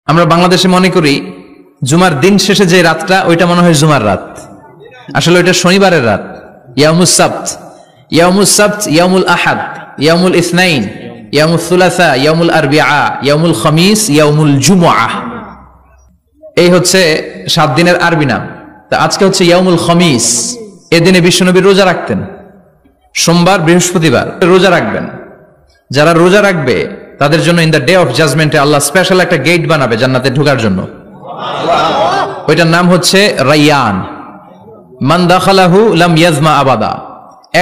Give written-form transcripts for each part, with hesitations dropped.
আমরা বাংলাদেশে মনে করি জুমার দিন শেষে যে রাতটা ওইটা মনে হয় জুমার রাত, আসলে ওইটা শনিবারের রাত। ইয়াউমুস সাবত, ইয়াউমুস সাবত, ইয়াউমুল আহাদ, ইয়াউমুল ইসনাইন, ইয়াউমুল সুলাসা, ইয়াউমুল আরবিআ, ইয়াউমুল খামিস, ইয়াউমুল জুমআহ। এই হচ্ছে 7 দিনের আরবি নাম। তা আজকে হচ্ছে ইয়াউমুল খামিস। এদিনে বিশ্বনবী রোজা রাখতেন, সোমবার বৃহস্পতিবার রোজা রাখবেন। যারা রোজা রাখবে তাদের জন্য ইন দ্য ডে অফ জাজমেন্টে আল্লাহ স্পেশাল একটা গেট বানাবে জান্নাতে ঢোকার জন্য। ওইটার নাম হচ্ছে রাইয়ান। মান দাখালাহু লাম ইয়াজমা আবাদা।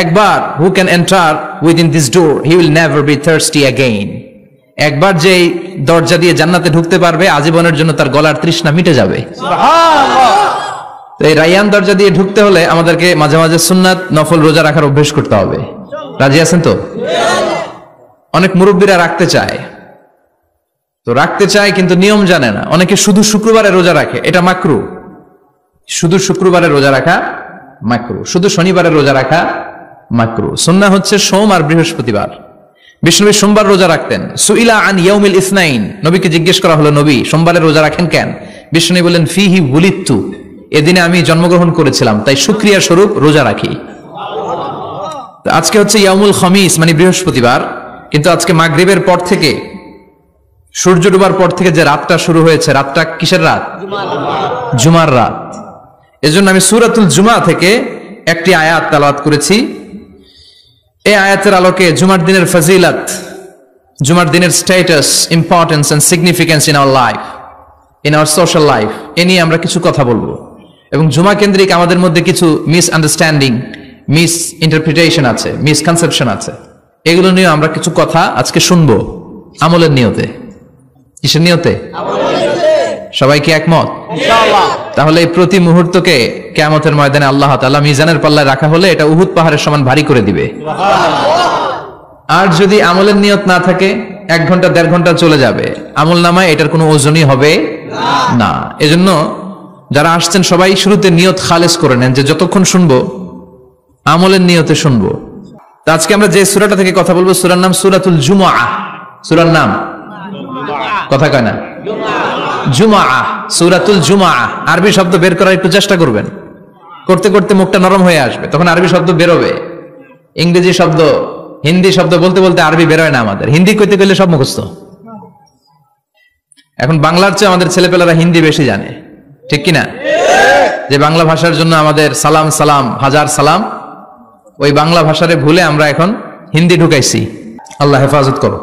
একবার who can enter within this door he will never be thirsty again. একবার যে দরজা দিয়ে জান্নাতে ঢুকতে পারবে আজীবনের জন্য তার গলার তৃষ্ণা মিটে যাবে। তো এই রাইয়ান দরজা দিয়ে ঢুকতে হলে আমাদেরকে মাঝে মাঝে সুন্নাত নফল রোজা রাখার অভ্যেস করতে হবে। রাজি আছেন তো? অনেক মুরব্বীরা রাখতে চায়, তো রাখতে চায় কিন্তু নিয়ম জানে না। অনেকে শুধু শুক্রবারে রোজা রাখে, এটা মাকরু। শুধু শুক্রবারে রোজা রাখা মাকরু, শুধু শনিবারে রোজা রাখা মাকরু। সুন্নাহ হচ্ছে সোম আর বৃহস্পতিবার। বিষ্ণুনবী সোমবার রোজা রাখতেন। সুইলা আন ইয়াউমিল ইসনাইন, নবীকে জিজ্ঞেস করা হলো, নবী সোমবারে রোজা রাখেন কেন? বিষ্ণুনবী বললেন, ফিহি বুলিত্তু, এদিনে আমি জন্মগ্রহণ করেছিলাম, তাই শুকরিয়া স্বরূপ রোজা রাখি। আজকে হচ্ছে ইয়াউমুল খামিস মানে বৃহস্পতিবার, কিন্তু আজকে মাগরিবের পর থেকে সূর্য ডোবার পর থেকে যে রাতটা শুরু হয়েছে, রাতটা কিসের রাত? জুমার রাত। এজন্য আমি সূরাতুল জুমা থেকে একটি আয়াত তেলাওয়াত করেছি। এই আয়াতের আলোকে জুমার দিনের ফজিলত, জুমার দিনের status, importance and significance in our life, in our social life, এ নিয়ে আমরা কিছু কথা বলবো। এবং জুমা কেন্দ্রিক আমাদের মধ্যে কিছু মিস আন্ডারস্ট্যান্ডিং, মিস ইন্টারপ্রিটেশন আছে, মিসকনসেপশন আছে, এগুলো নিয়ে আমরা কিছু কথা আজকে শুনবো আমলের নিয়তে। কিসের নিয়তে? সবাই কি একমত? তাহলে এই প্রতি মুহূর্তকে কিয়ামতের ময়দানে আল্লাহ তাআলা মিজানের পাল্লায় রাখা হলে এটা উহুদ পাহাড়ের সমান ভারী করে দিবে। আর যদি আমলের নিয়ত না থাকে 1 ঘন্টা 1.5 ঘন্টা চলে যাবে, আমল নামায় এটার কোনো ওজনই হবে না। এজন্য যারা আসছেন সবাই শুরুতে নিয়ত খালেস করে নেন যে যতক্ষণ শুনবো আমলের নিয়তে শুনবো। তো আজকে আমরা যে সূরাটা থেকে কথা বলবো, সূরার নাম সূরাতুল জুমআহ। সূরার নাম কথা কয় না, জুমআহ, সূরাতুল জুমআহ। আরবি শব্দ বের করার একটু চেষ্টা করবেন, করতে করতে মুখটা নরম হয়ে আসবে, তখন আরবি শব্দ বেরোবে। ইংরেজি শব্দ, হিন্দি শব্দ বলতে বলতে আরবি বেরোয় না আমাদের। হিন্দি কইতে গেলে সব মুখস্থ। এখন বাংলার চেয়ে আমাদের ছেলেপেলেরা হিন্দি বেশি জানে, ঠিক কিনা? যে বাংলা ভাষার জন্য আমাদের সালাম সালাম হাজার সালাম, ওই বাংলা ভাষারে ভুলে আমরা এখন হিন্দি ঢুকাইছি। আল্লাহ হেফাজত করো।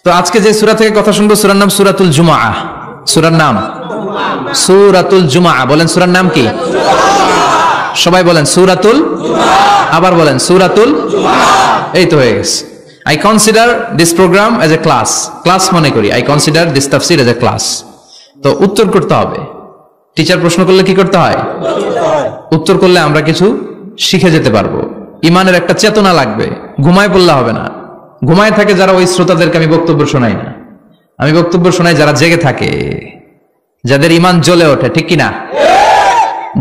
তো আজকে যে সূরা থেকে কথা শুনবো, সূরার নাম সূরাতুল জুমআহ। সূরার নাম সূরাতুল জুমআহ। বলেন সূরার নাম কি? সবাই বলেন সূরাতুল, আবার বলেন সূরাতুল। এই তো হয়ে গেছে। I consider this program as a class. Class মনে করি। I consider this tafsir as a class. তো উত্তর করতে হবে। টিচার প্রশ্ন করলে কি করতে হয়? উত্তর করলে আমরা কিছু শিখে যেতে পারবো। ইমানের একটা চেতনা লাগবে, ঘুমায় পড়লে হবে না। ঘুমায় থাকে যারা, ওই শ্রোতাদেরকে আমি বক্তব্য শোনাই না। আমি বক্তব্য শোনাই যারা জেগে থাকে, যাদের ইমান জ্বলে ওঠে, ঠিক কিনা?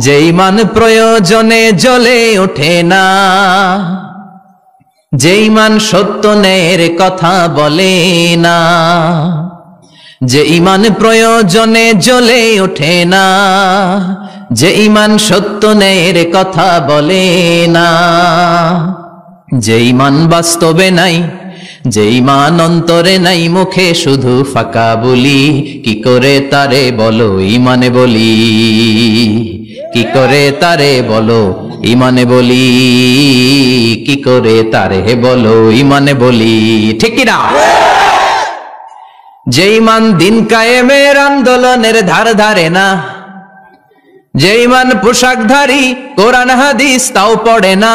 যে ইমান প্রয়োজনে জ্বলে ওঠে না, যে ইমান সত্য ন্যায়ের কথা বলে না, যে ইমান প্রয়োজনে জ্বলে ওঠে না, যে ইমান সত্য ন্যায়ের কথা বলে না, যে ইমান বাস্তবে নাই, যে ইমান অন্তরে নাই, মুখে শুধু ফাঁকা বলি, কি করে তারে বলো ইমানে বলি, কি করে তারে বলো ইমানে বলি, কি করে তারে বলো ইমানে বলি, ঠিক কিনা? যে ইমান দিন কায়েমের আন্দোলনের ধার ধারে না, যে ইমান পোশাকধারী কোরআন হাদিস তাও পড়ে না,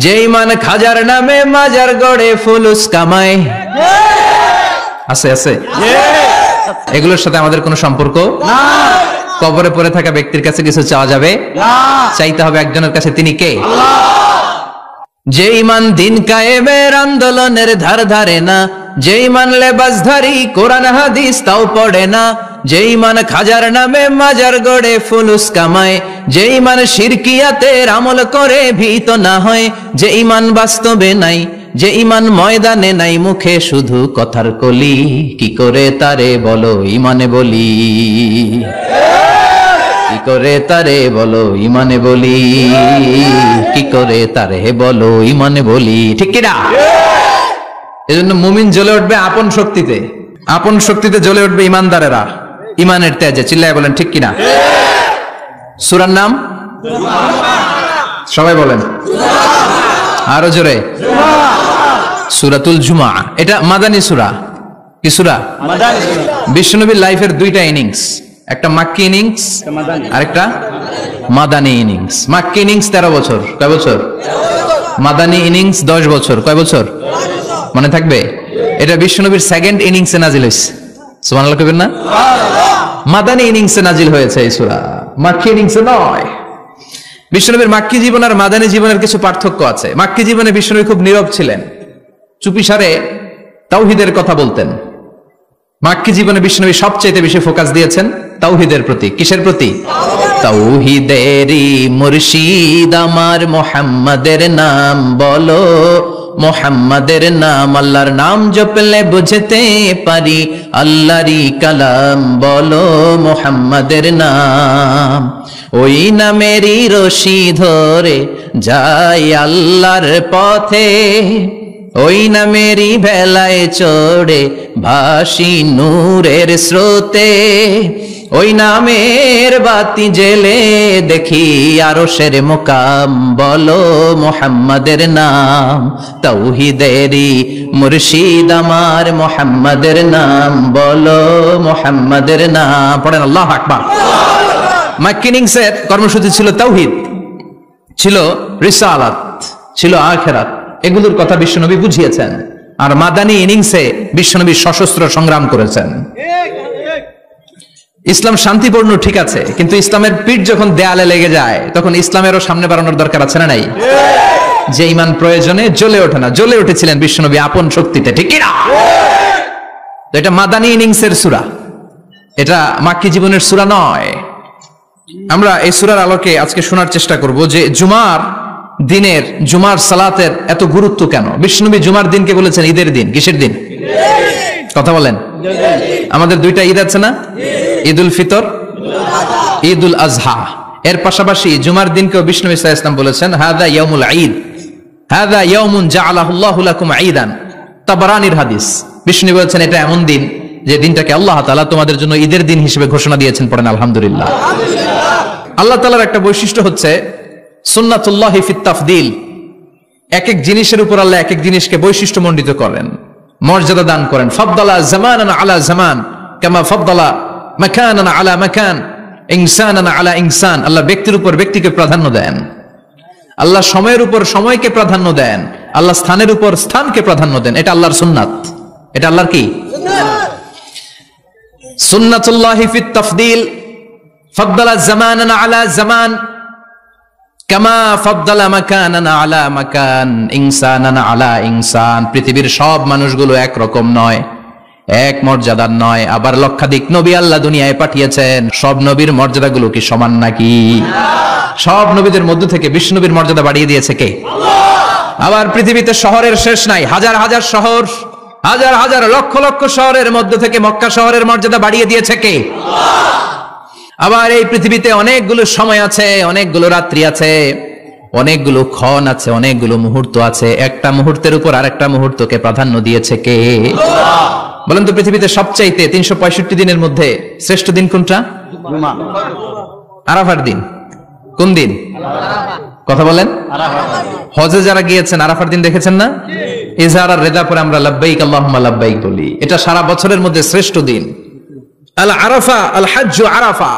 যে ইমান খাজার নামে মাজার গড়ে ফুলুস কামায়, আছে আছে, এগুলোর সাথে আমাদের কোনো সম্পর্ক না। কবরে পড়ে থাকা ব্যক্তির কাছে কিছু চাওয়া যাবে না, চাইতে হবে একজনের কাছে, তিনি কে? যে ইমান দিন কায়েমের আন্দোলনের ধার ধারে না, যে ইমান লেবাসধারী কোরআন হাদিস তাও পড়ে না, যে ইমান খাজার নামে মাজার গড়ে ফুলুস কামায়, যে ইমান শিরকিয়াতের আমল করে ভীত না হয়, যে ইমান বাস্তবে নাই, যে ইমান ময়দানে নাই মুখে শুধু কথার কলি, কি করে তারে বলো ইমানে বলি, কি করে তারে বলো ইমানে বলি, কি করে তারে বলো ইমানে বলি, ঠিক কিনা? এজন্য মুমিন জ্বলে উঠবে আপন শক্তিতে, আপন শক্তিতে জ্বলে উঠবে ইমানদারেরা ইমানের তেজে। চিল্লায় বলেন ঠিক কিনা? সূরার নাম সবাই বলেন আরো জোরে, সূরাতুল জুমা। এটা মাদানী সূরা। কি সূরা? বিশ্বনবীর লাইফের দুইটা ইনিংস, একটা মাক্কি ইনিংস আর একটা মাদানী ইনিংস। মাক্কি ইনিংস 13 বছর, কয় বছর? মাদানী ইনিংস 10 বছর, কয় বছর মনে থাকবে? এটা বিশ্বনবীর সেকেন্ড ইনিংসে নাজিল হয়েছে, সুবহানাল্লাহ কইবেন না? মাদানী ইনিংসে নাজিল হয়েছে এই সূরা, মাক্কি ইনিংসে নয়। বিশ্বনবীর মাক্কি জীবন আর মাদানী জীবনের কিছু পার্থক্য আছে। মাক্কি জীবনে বিশ্বনবী খুব নীরব ছিলেন, চুপিসারে তাওহীদের কথা বলতেন। মাক্কি জীবনে বিশ্বনবী সবচেয়ে বেশি ফোকাস দিয়েছেন তাওহীদের প্রতি। কিসের প্রতি? তাওহীদেরই মুর্শিদ আমার মুহাম্মাদের নাম বলো, মুহাম্মাদের নাম, আল্লাহর নাম জপলে বুঝতে পারি আল্লাহরই কালাম বলো, মুহাম্মাদের নাম। ওই নামেরই রশি ধরে যাই আল্লাহর পথে, ওই নামেরই ভেলায় চড়ে ভাসি নূরের স্রোতে, ওই নামের বাতি জেলে দেখি আরশের মুকাম বলো, মুহাম্মাদের নাম। তাওহীদেরই মুর্শিদ আমার মুহাম্মাদের নাম বলো, মুহাম্মাদের নাম। পড়েন আল্লাহু আকবার। মাক্কি ইনিংসের কর্মসূচি ছিল তাওহীদ, ছিল রিসালাত, ছিল আখিরাত, এগুলোর কথা বিশ্বনবী বুঝিয়েছেন। আর মাদানী ইনিংসে বিশ্বনবী সশস্ত্র সংগ্রাম করেছেন। ইসলাম শান্তিপূর্ণ ঠিক আছে, কিন্তু ইসলামের পিঠ যখন দেয়ালে লেগে যায় তখন ইসলামেরও সামনে বাড়ানোর দরকার আছে না নাই? যে ইমান প্রয়োজনে জ্বলে ওঠে না, জ্বলে উঠেছিলেন বিশ্বনবী আপন শক্তিতে, ঠিক কি না? তো এটা মাদানী ইনিংসের সূরা, এটা মাক্কি জীবনের সূরা নয়। আমরা এই সূরার আলোকে আজকে শোনার চেষ্টা করব যে জুমার দিনের, জুমার সালাতের এত গুরুত্ব কেন। বিশ্বনবী জুমার দিনকে বলেছেন ঈদের দিন। কিসের দিন? কথা বলেন। আমাদের দুইটা ঈদ আছে না, ঈদুল ফিতর, ঈদুল আজহা। এর পাশাপাশি জুমার দিনকেও বিশ্বনবী সাল্লাল্লাহু আলাইহি ওয়াসাল্লাম বলেছেন হাদা ইয়াউমুল ঈদ, হাদা ইয়াউমুন জাআলাহুল্লাহু লাকুম ঈদান। তাবারানীর হাদিস। বিশ্বনবী বলেছেন এটা এমন দিন যে দিনটাকে আল্লাহ তাআলা তোমাদের জন্য ঈদের দিন হিসেবে ঘোষণা দিয়েছেন। পড়েন আলহামদুলিল্লাহ। আল্লাহ তাআলার একটা বৈশিষ্ট্য হচ্ছে সুন্নাতুল্লাহি ফিত তাফদিল। এক এক জিনিসের উপর আল্লাহ এক এক জিনিসকে বৈশিষ্ট্যমণ্ডিত করেন, মর্যাদা দান করেন। ফাদ্দালা জামানান আলা জামান কামা ফাদ্দালা মাকানান আলা মাকান, ইনসানান আলা ইনসান। আল্লাহ ব্যক্তির উপর ব্যক্তিকে প্রাধান্য দেন, আল্লাহ সময়ের উপর সময়কে প্রাধান্য দেন, আল্লাহ স্থানের উপর স্থানকে প্রাধান্য দেন। এটা আল্লাহর সুন্নাত। এটা আল্লাহর কি? সুন্নাতুল্লাহি ফিত তাফদিল। ফাদ্দালা জামানান আলা জামান কামা ফাদ্দালা মাকানান আলা মাকান, ইনসানান আলা ইনসান। পৃথিবীর সব মানুষগুলো এক রকম নয়, এক মর্যাদার নয়। আবার লক্ষাধিক নবী আল্লাহ দুনিয়ায় পাঠিয়েছেন, সব নবীর মর্যাদাগুলো কি সমান নাকি? সব নবীদের মধ্য থেকে বিশ্বনবীর মর্যাদা বাড়িয়ে দিয়েছে কে? আবার পৃথিবীতে শহরের শেষ নাই, হাজার হাজার শহর, হাজার হাজার লক্ষ লক্ষ শহরের মধ্য থেকে মক্কা শহরের মর্যাদা বাড়িয়ে দিয়েছে কে? আবার এই পৃথিবীতে অনেকগুলো সময় আছে, অনেকগুলো রাত্রি আছে, অনেকগুলো ক্ষণ আছে, অনেকগুলো মুহূর্ত আছে। একটা মুহূর্তের উপর আরেকটা মুহূর্তকে প্রাধান্য দিয়েছে কে? বলেন তো, পৃথিবীতে সবচাইতে 365 দিনের মধ্যে শ্রেষ্ঠ দিন কোনটা? আরাফার দিন। কোন দিন? কথা বলেন। হজে যারা গিয়েছেন আরাফার দিন দেখেছেন না? ইজহার আর রেদা পরে আমরা লাব্বাইক আল্লাহুম্মা লাব্বাইক বলি। এটা সারা বছরের মধ্যে শ্রেষ্ঠ দিন। আল আরাফা আল হাজ্জু আরাফা।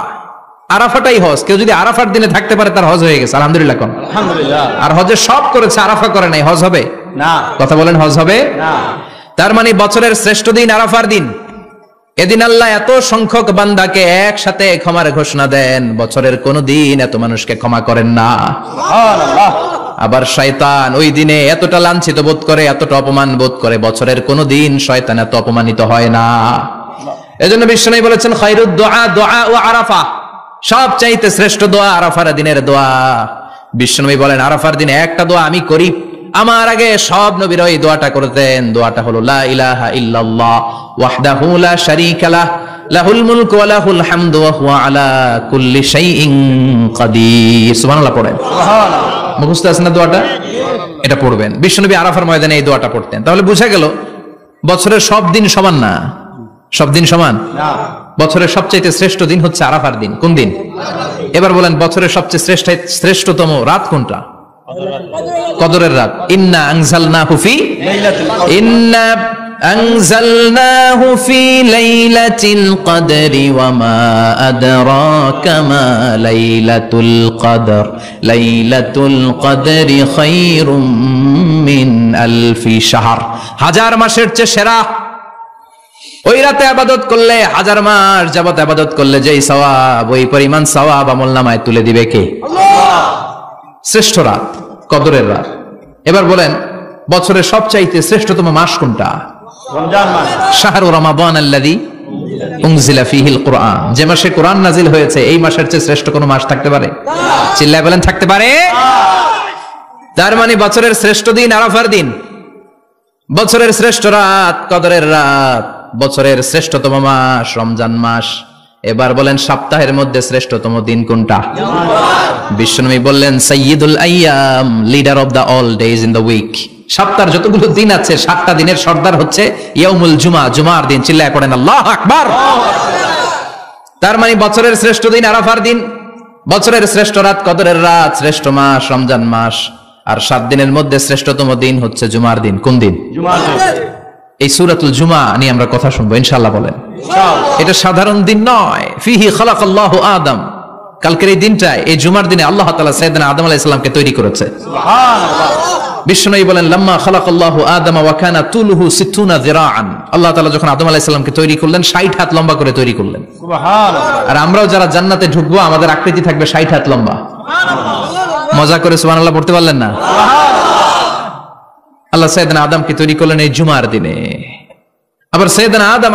আরাফাটাই হজ। কেউ যদি আরাফার দিনে থাকতে পারে তার হজ হয়ে গেছে। আলহামদুলিল্লাহ কোন? আলহামদুলিল্লাহ। আর হজে সব করেছে, আরাফা করে নাই, হজ হবে না। কথা বলেন, হজ হবে না। তার মানে বছরের শ্রেষ্ঠ দিন আরাফার দিন। এদিন আল্লাহ এত সংখ্যক বান্দাকে একসাথে ক্ষমার ঘোষণা দেন, বছরের কোন দিন এত মানুষকে ক্ষমা করেন না। সুবহানাল্লাহ। আবার শয়তান ওই দিনে এতটা লাঞ্ছিত বোধ করে, এতটা অপমান বোধ করে, বছরের কোন দিন শয়তান এত অপমানিত হয় না। এজন্য বিশ্বনবী বলেছেন খায়রুদ দুআ দুআ ও আরাফা। সবচাইতে শ্রেষ্ঠ দোয়া আরাফার দিনের দোয়া। বিশ্বনবী বলেন আরাফার দিনে একটা দোয়া আমি করি, আমার আগে সব নবীরা এই দোয়াটা করতেন। দোয়াটা হলো লা ইলাহা ইল্লাল্লাহ ওয়াহদাহু লা শারীকা লাহ লাহুল মুলকু ওয়া লাহুল হামদু ওয়া হুয়া আলা কুল্লি শাইইন কাদির। সুবহানাল্লাহ পড়েন। সুবহানাল্লাহ। মুখস্থ আছে না দোয়াটা? এটা পড়বেন। বিশ্বনবী আরাফার ময়দানে এই দোয়াটা পড়তেন। তাহলে বোঝা গেল বছরের সব দিন সমান না। সব দিন সমান না। বছরের সবচেয়ে শ্রেষ্ঠ দিন হচ্ছে আরাফার দিন। কোন দিন? এবার বলেন বছরের সবচেয়ে শ্রেষ্ঠতম রাত কোনটা? কদরের রাত। ইন্না আনজালনাহু ফি লাইলাতিল কদরি ওয়া মা আদরাকা মা লাইলাতুল কদর লাইলাতুল কদরি খায়রুম মিন আলফি শাহর। হাজার মাসের চেয়ে সেরা। ওই রাতে ইবাদত করলে, হাজার মাস যাবত ইবাদত করলে যেই সওয়াব, ওই পরিমাণ সওয়াব আমলনামায় তুলে দিবে কে? আল্লাহ। শ্রেষ্ঠ রাত কদরের রাত। এবার বলেন বছরের সবচাইতে শ্রেষ্ঠতম মাস কোনটা? রমজান মাস। শাহরু রমাদান আল্লাযী উনজিলা ফীহিল কুরআন। যে মাসে কোরআন নাজিল হয়েছে এই মাসের চেয়ে শ্রেষ্ঠ কোনো মাস থাকতে পারে? চিল্লায় বলেন থাকতে পারে? তার মানে বছরের শ্রেষ্ঠ দিন আরাফার দিন, বছরের শ্রেষ্ঠ রাত কদরের রাত, বছরের শ্রেষ্ঠতম মাস রমজান মাস। এবার বলেন সপ্তাহের মধ্যে শ্রেষ্ঠতম দিন কোনটা? বিশ্বনবী বললেন সাইয়্যিদুল আইয়াম, leader of the all days in the week. সপ্তাহের যতগুলো দিন আছে 7টা দিনের সর্দার হচ্ছে ইয়াউমুল জুমা, জুমার দিন। চিল্লায় পড়েন আল্লাহু আকবার। তার মানে বছরের শ্রেষ্ঠ দিন আরাফার দিন, বছরের শ্রেষ্ঠ রাত কদরের রাত, শ্রেষ্ঠ মাস রমজান মাস, আর 7 দিনের মধ্যে শ্রেষ্ঠতম দিন হচ্ছে জুমার দিন। কোন দিন? জুমার দিন। এই সূরাতুল জুমা নিয়ে আমরা কথা শুনবো ইনশাআল্লাহ। বলেন এটা সাধারণ দিন নয়। ফিহি খালাকাল্লাহু আদম। কালকের এই দিনটায়, এই জুমার দিনে আল্লাহ তাআলা সাইয়েদনা আদম আলাইহিস সালামকে তৈরি করেছে। সুবহানাল্লাহ। বিশ্বনবী বলেন লাম্মা খালাকাল্লাহু আদম ওয়া কানা তুলুহু 60 যিরাআন। আল্লাহ তাআলা যখন আদম আলাইহিস সালামকে তৈরি করলেন 60 হাত লম্বা করে তৈরি করলেন। সুবহানাল্লাহ। আর আমরাও যারা জান্নাতে ঢুকবো আমাদের আকৃতি থাকবে 60 হাত লম্বা। সুবহানাল্লাহ। মজা করে সুবহানাল্লাহ পড়তে পারলেন না? আল্লাহ সাইয়েদনা আদমকে তৈরি করলেন এই জুমার দিনে। আবার সাইয়েদনা আদম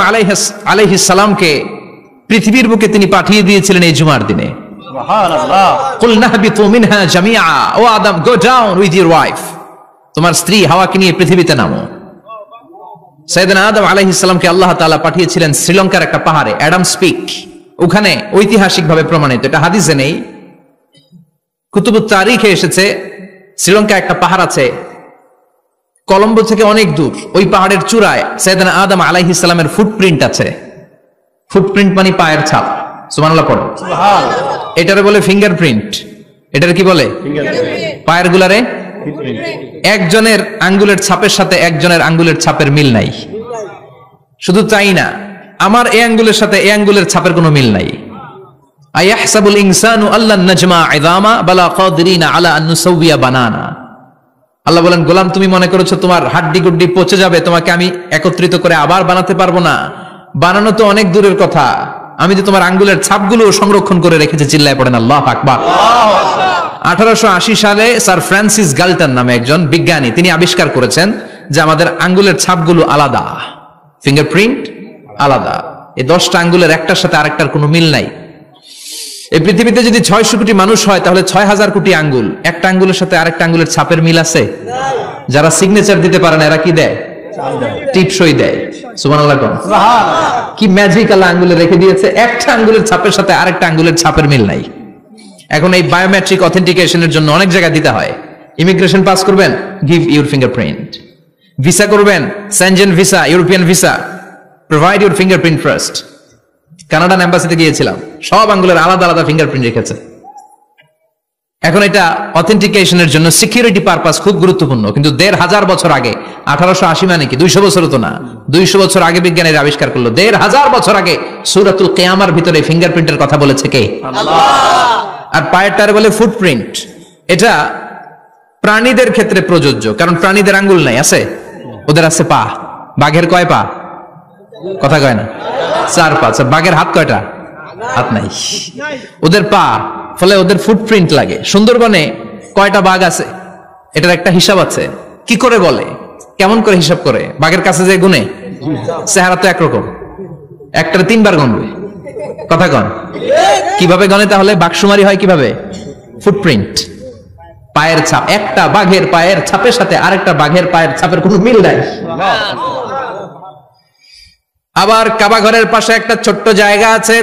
আলাইহিস সালামকে পৃথিবীর বুকে তিনি পাঠিয়ে দিয়েছিলেন এই জুমার দিনে। সুবহানাল্লাহ। কুল নাহবিতু মিনহা জামিআ। O Adam, go down with your wife. তোমার স্ত্রী হাওয়াকে নিয়ে পৃথিবীতে নামো। সাইয়েদনা আদম আলাইহিস সালামকে আল্লাহ তাআলা পাঠিয়েছিলেন শ্রীলঙ্কার একটা পাহাড়ে, অ্যাডামস পিক। ওখানে ঐতিহাসিকভাবে প্রমাণিত, এটা হাদিসে নেই, কুতুবুত তারিখে এসেছে। শ্রীলঙ্কায় একটা পাহাড় আছে, কলম্বো থেকে অনেক দূর। ওই পাহাড়ের চূড়ায় সাইয়েদনা আদম আলাইহিস সালামের ফুটপ্রিন্ট আছে। ফুটপ্রিন্ট মানে পায়ের ছাপ। সুবহানাল্লাহ পড়ো। সুবহানাল্লাহ। এটারে বলে ফিঙ্গারপ্রিন্ট। এটারে কি বলে? ফিঙ্গারপ্রিন্ট। পায়ের গুলারে একজনের আঙ্গুলের ছাপের সাথে একজনের আঙ্গুলের ছাপের মিল নাই। শুধু তাই না, আমার এই আঙ্গুলের সাথে এই আঙ্গুলের ছাপের কোনো মিল নাই। আয়াহসাবুল ইনসানু আল্লান নাজমা ইযামা বালা কাদিরিনা আলা আন নুসাউবিয়া বানানা। আল্লাহ বলেন গোলাম, তুমি মনে করেছো তোমার হাড্ডি গুড্ডি পচে যাবে, তোমাকে আমি একত্রিত করে আবার বানাতে পারবো না? বানানো তো অনেক দূরের কথা, আমি যে তোমার আঙ্গুলের ছাপগুলো সংরক্ষণ করে রেখেছি। চিল্লায় পড়েন আল্লাহু আকবার। 1880 সালে স্যার ফ্রান্সিস গাল্টন নামে একজন বিজ্ঞানী, তিনি আবিষ্কার করেছেন যে আমাদের আঙ্গুলের ছাপগুলো আলাদা, ফিঙ্গারপ্রিন্ট আলাদা। এই 10টা আঙ্গুলের একটার সাথে আরেকটার কোনো মিল নাই। এই পৃথিবীতে যদি 600 কোটি মানুষ হয় তাহলে 6000 কোটি আঙ্গুল, একটা আঙ্গুলের সাথে আরেকটা আঙ্গুলের ছাপের মিল আছে? যারা সিগনেচার দিতে পারে না এরা কি দেয়? টিপসই দেয়। সুবহানাল্লাহ। সুবহানাল্লাহ। কি ম্যাজিক আল্লাহ আঙ্গুলে রেখে দিয়েছে, একটা আঙ্গুলের ছাপের সাথে আরেকটা আঙ্গুলের ছাপের মিল নাই। এখন এই বায়োমেট্রিক অথেন্টিকেশনের জন্য অনেক জায়গায় দিতে হয়। ইমিগ্রেশন পাস করবেন, গিভ ইউর ফিঙ্গারপ্রিন্ট। ভিসা করবেন, Schengen visa, European visa, provide your fingerprint first. Canadian এম্বাসিতে গিয়েছিলাম, সব আঙ্গুলের আলাদা আলাদা ফিঙ্গারপ্রিন্ট রেখেছে। এখন এটা অথেন্টিকেশনের জন্য সিকিউরিটি পারপাস খুব গুরুত্বপূর্ণ। কিন্তু 1500 বছর আগে, 1880 মানে কি 200 বছর তো না, 200 বছর আগে বিজ্ঞানীরা আবিষ্কার করলো। 1500 বছর আগে সূরাতুল কিয়ামার ভিতরে ফিঙ্গারপ্রিন্টের কথা বলেছে কে? আল্লাহ। আর পায়েরটারে বলে ফুটপ্রিন্ট। এটা প্রাণীদের ক্ষেত্রে প্রযোজ্য, কারণ প্রাণীদের আঙ্গুল নাই, আছে? ওদের আছে পা। বাঘের কয় পা? কথা কয় না, 4 পা। বাঘের হাত কয়টা? হাত নাই, ওদের পা। ফলে ওদের ফুটপ্রিন্ট লাগে। সুন্দরবনে কয়টা বাঘ আছে এটার একটা হিসাব আছে। কি করে বলে, কেমন করে হিসাব করে? বাঘের কাছে যে গুনে, চেহারা তো একরকম, একটারে 3 বার গুনবে। কথা কন, কিভাবে গনে? তাহলে বাঘ শুমারি হয় কিভাবে? ফুটপ্রিন্ট। পায়ের ছাপ, একটা বাঘের পায়ের ছাপের সাথে আরেকটা বাঘের পায়ের ছাপের কোনো মিল নাই। আবার কাবা ঘরের পাশে একটা ছোট্ট জায়গা আছে,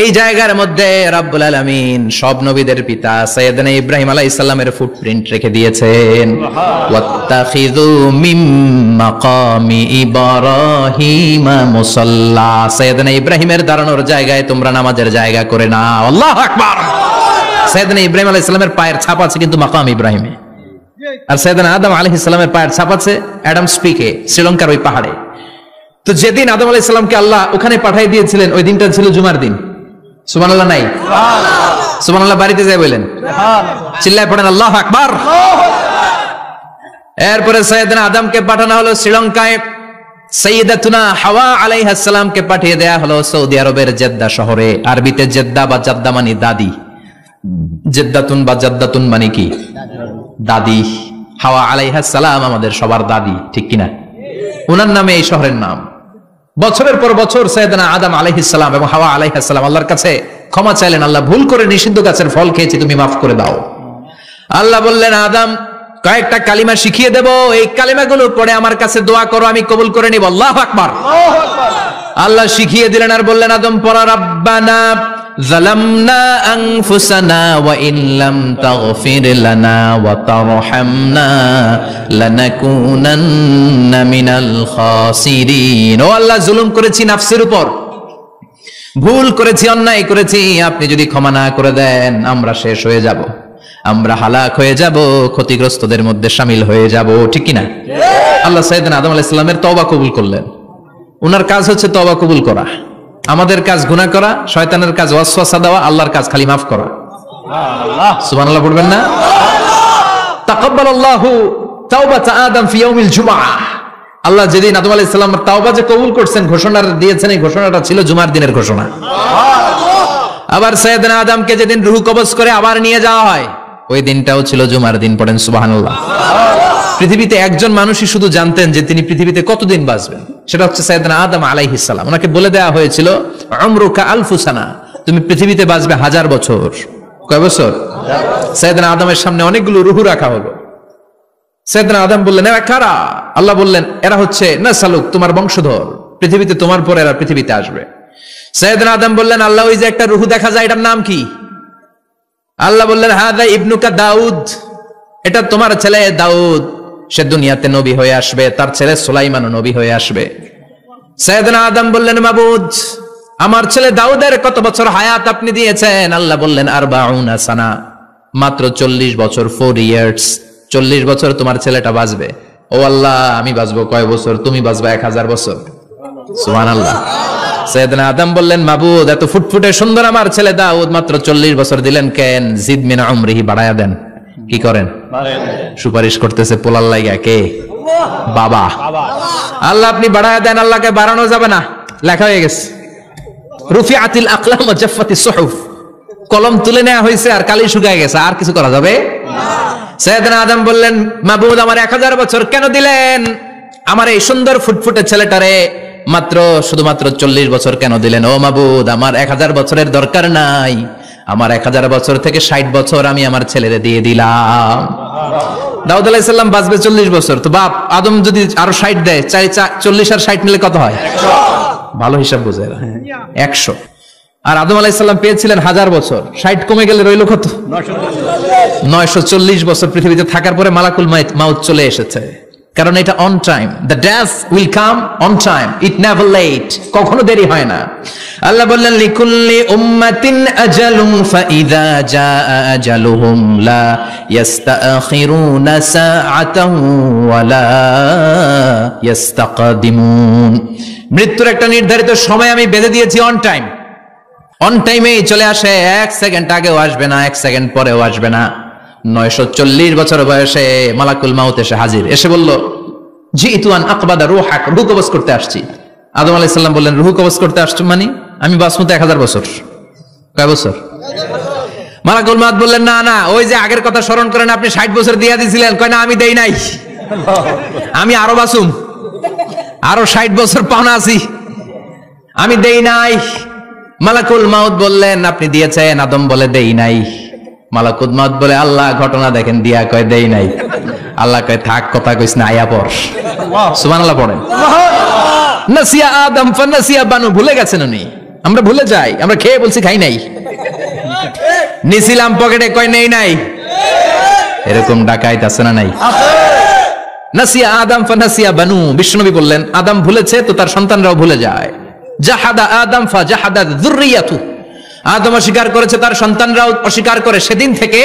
এই জায়গার মধ্যে রাব্বুল আলামিন সব নবীদের পিতা সাইয়েদনা ইব্রাহিম আলাইহিস সালামের ফুটপ্রিন্ট রেখে দিয়েছেন। ওয়াত্তাখিযু মিম মাকামি ইব্রাহিম মুসাল্লা, সাইয়েদনা ইব্রাহিমের দাঁড়ানোর জায়গায় তোমরা নামাজের জায়গা করে নাও। আল্লাহু আকবার। সাইয়েদনা ইব্রাহিম আলাইহিস সালামের পায়ের ছাপ আছে কিন্তু মাকাম ইব্রাহিমে, আর সাইয়েদনা আদম আলাইহিস সালামের পায়ের ছাপ আছে অ্যাডামস পিকে, শ্রীলঙ্কার ওই পাহাড়ে। তো যেদিন আদম আলাইহিস সালামকে আল্লাহ ওখানে পাঠিয়ে দিয়েছিলেন ওই দিনটা ছিল জুমার দিন। সুবহানাল্লাহ নাই? সুবহানাল্লাহ বাড়িতে যাই বলেন, চিল্লায় পড়েন আল্লাহু আকবার। এরপরে সাইয়েদনা আদমকে পাঠানো হলো শ্রীলঙ্কায়, সাইয়্যিদাতুনা হাওয়া আলাইহিস সালামকে পাঠিয়ে দেয়া হলো সৌদি আরবের জেদ্দা শহরে। আরবিতে জেদ্দা বা জাদ্দা মানে দাদি, জেদ্দাতুন বা জাদ্দাতুন মানে কি? দাদি। হাওয়া আলাইহিস সালাম আমাদের সবার দাদি, ঠিক কিনা? ওনার নামে এই শহরের নাম। বছরের পর বছর সাইয়েদনা আদম আলাইহিস সালাম এবং হাওয়া আলাইহিস সালাম আল্লাহর কাছে ক্ষমা চাইলেন, আল্লাহ ভুল করে নিষিদ্ধ গাছের ফল খেয়েছি, তুমি মাফ করে দাও। আল্লাহ বললেন আদম কয়েকটা কালিমা শিখিয়ে দেব, এই কালিমাগুলো পড়ে আমার কাছে দোয়া করো, আমি কবুল করে নিব। আল্লাহু আকবার। আল্লাহ শিখিয়ে দিলেন আর বললেন আদম পড়া, রাব্বানা যালামনা আনফুসানা ওয়া ইন লাম তাগফির লানা ওয়া তারহামনা লানাকুনান্না মিনাল খাসিরিন। ও আল্লাহ, জুলুম করেছি নাফসের উপর, ভুল করেছি, অন্যায় করেছি, আপনি যদি ক্ষমা না করে দেন আমরা শেষ হয়ে যাব, আমরা হালাক হয়ে যাব, ক্ষতিগ্রস্তদের মধ্যে শামিল হয়ে যাব, ঠিক কিনা? আল্লাহ সাইয়েদনা আদম আলাইহিস সালামের তওবা কবুল করলেন। ওনার কাজ হচ্ছে তওবা কবুল করা, আমাদের কাজ গুনাহ করা, শয়তানের কাজ ওয়াসওয়াসা দেওয়া, আল্লাহর কাজ খালি মাফ করা। সুবহানাল্লাহ পড়বেন না? তাকাব্বালাল্লাহু তাওবাতা আদম ফি ইয়াউমিল জুমআহ। আল্লাহ যেদিন আদম আলাইহিস সালামের তওবা যে কবুল করছেন, ঘোষণা দিয়েছেন, এই ঘোষণাটা ছিল জুমার দিনের ঘোষণা। আবার সাইয়েদনা আদমকে যেদিন রূহ কবজ করে আবার নিয়ে যাওয়া হয়, ওই দিনটাও ছিল জুমার দিন। পড়েন সুবহানাল্লাহ। পৃথিবীতে একজন মানুষই শুধু জানতেন যে তিনি পৃথিবীতে কতদিন বাঁচবেন, সেটা হচ্ছে সাইয়েদনা আদম আলাইহিস সালাম। ওনাকে বলে দেওয়া হয়েছিল উমরুকা আলফু সানা, তুমি পৃথিবীতে বাঁচবে 1000 বছর। কয় বছর? সাইয়েদনা আদমের সামনে অনেকগুলো রূহ রাখা হলো। সাইয়েদনা আদম বললেন এরা কারা? আল্লাহ বললেন এরা হচ্ছে নাসালুক, তোমার বংশধর, পৃথিবীতে তোমার পরে এরা পৃথিবীতে আসবে। সাইয়েদনা আদম বললেন আল্লাহ ওই যে একটা রূহ দেখা যায় এটার নাম কি? আল্লাহ বললেন হাদা ইবনুকা দাউদ, এটা তোমার ছেলে দাউদ, সে দুনিয়াতে নবী হয়ে আসবে, তার ছেলে সুলাইমানও নবী হয়ে আসবে। সাইয়েদনা আদম বললেন মাবুদ, আমার ছেলে দাউদের কত বছর হায়াত আপনি দিয়েছেন? আল্লাহ বললেন 40 সানা, মাত্র 40 বছর, 4 ইয়ার্স, 40 বছর তোমার ছেলেটা বাঁচবে। ও আল্লাহ, আমি বাঁচবো কয় বছর? তুমি বাঁচবা 1000 বছর। সুবহানাল্লাহ। সাইয়েদনা আদম বললেন মাবুদ, এত ফুটফুটে সুন্দর আমার ছেলে দাউদ মাত্র 40 বছর দিলেন কেন? জিদ মিন উমরিহি, বাড়ায়া দেন। কি করেন? সুপারিশ করতেছে পোলার লাইগা কে? বাবা। আল্লাহ আপনি বাড়ায়া দেন, আল্লাহকে বাড়ানো যাবে না, লেখা হয়ে গেছে। রুফিআতিল আকলাম ওয়া জাফফাতিস সুহুফ, কলম তুলে নেওয়া হয়েছে আর কালি শুকিয়ে গেছে, আর কিছু করা যাবে? সাইয়েদনা আদম বললেন মাবুদ, আমার 1000 বছর কেন দিলেন? আমার এই সুন্দর ফুটফুটে ছেলেটারে মাত্র শুধুমাত্র 40 বছর কেন দিলেন? ও মাবুদ, আমার 1000 বছরের দরকার নাই, আমার 1000 বছর থেকে 60 বছর আমি আমার ছেলেরে দিয়ে দিলাম। দাউদ আলাইহিস সালাম বাঁচবে 40 বছর, তো বাপ আদম যদি আরো 60 দেয়, 40 আর 60 মিলে কত হয়? 100। ভালো হিসাব বুঝে 100। আর আদম আলাইহিস সালাম পেয়েছিলেন 1000 বছর, 60 কমে গেলে রইল কত? 940 বছর পৃথিবীতে থাকার পরে মালাকুল মাউত চলে এসেছে। কারণ এটা on time, the death will come on time, it never late, কখনো দেরি হয় না। আল্লাহ বললেন লিকুল্লি উম্মাতিন আজালুন ফাইযা জাআ আজালুহুম লা ইস্তাখিরুনা সাআতান ওয়া লা ইস্তাকদিমুন। মৃত্যুর একটা নির্ধারিত সময় আমি বেঁধে দিয়েছি, অন টাইম, অন টাইমেই চলে আসে, 1 সেকেন্ড আগেও আসবে না, 1 সেকেন্ড পরেও আসবে না। 940 বছর বয়সে মালাকুল মাউত এসে হাজির, এসে বলল জিতু আন আকবাদা রূহাক, রূহ কবজ করতে আসছি। আদম আলাইহিস সালাম বললেন রূহ কবজ করতে আসছো মানে? আমি বাঁচবো তো 1000 বছর। কয় বছর? মালাকুল মাউত বললেন না না, ওই যে আগের কথা স্মরণ করেন, আপনি 60 বছর দিয়ে দিয়েছিলেন। কয় না, আমি দেই নাই, আমি আরো বাঁচুম, আরো 60 বছর পাওনা আছি, আমি দেই নাই। মালাকুল মাউত বললেন আপনি দিয়েছেন। আদম বলে দেই নাই। মালাকুল মউত বলে আল্লাহ ঘটনা দেখেন, দিয়া কয় দেই নাই। আল্লাহ কয় থাক, কথা কইস না, আয়া পড়। সুবহানাল্লাহ পড়েন। নাসিয়া আদম ফানাসিয়া বানু, ভুলে গেছেন উনি। আমরা ভুলে যাই, আমরা খেয়ে বলছি খাই নাই, নিছিলাম পকেটে, কয় নেই নাই। এরকম ডাকাইত আছে না নাই? নাসিয়া আদম ফানাসিয়া বানু, বিশ্বনবী বললেন আদম ভুলেছে তো তার সন্তানরাও ভুলে যায়। জাহাদা আদম ফাজাহাদা যুররিয়াতু, আদম অস্বীকার করেছে, তার সন্তানরাও অস্বীকার করে। সেদিন থেকে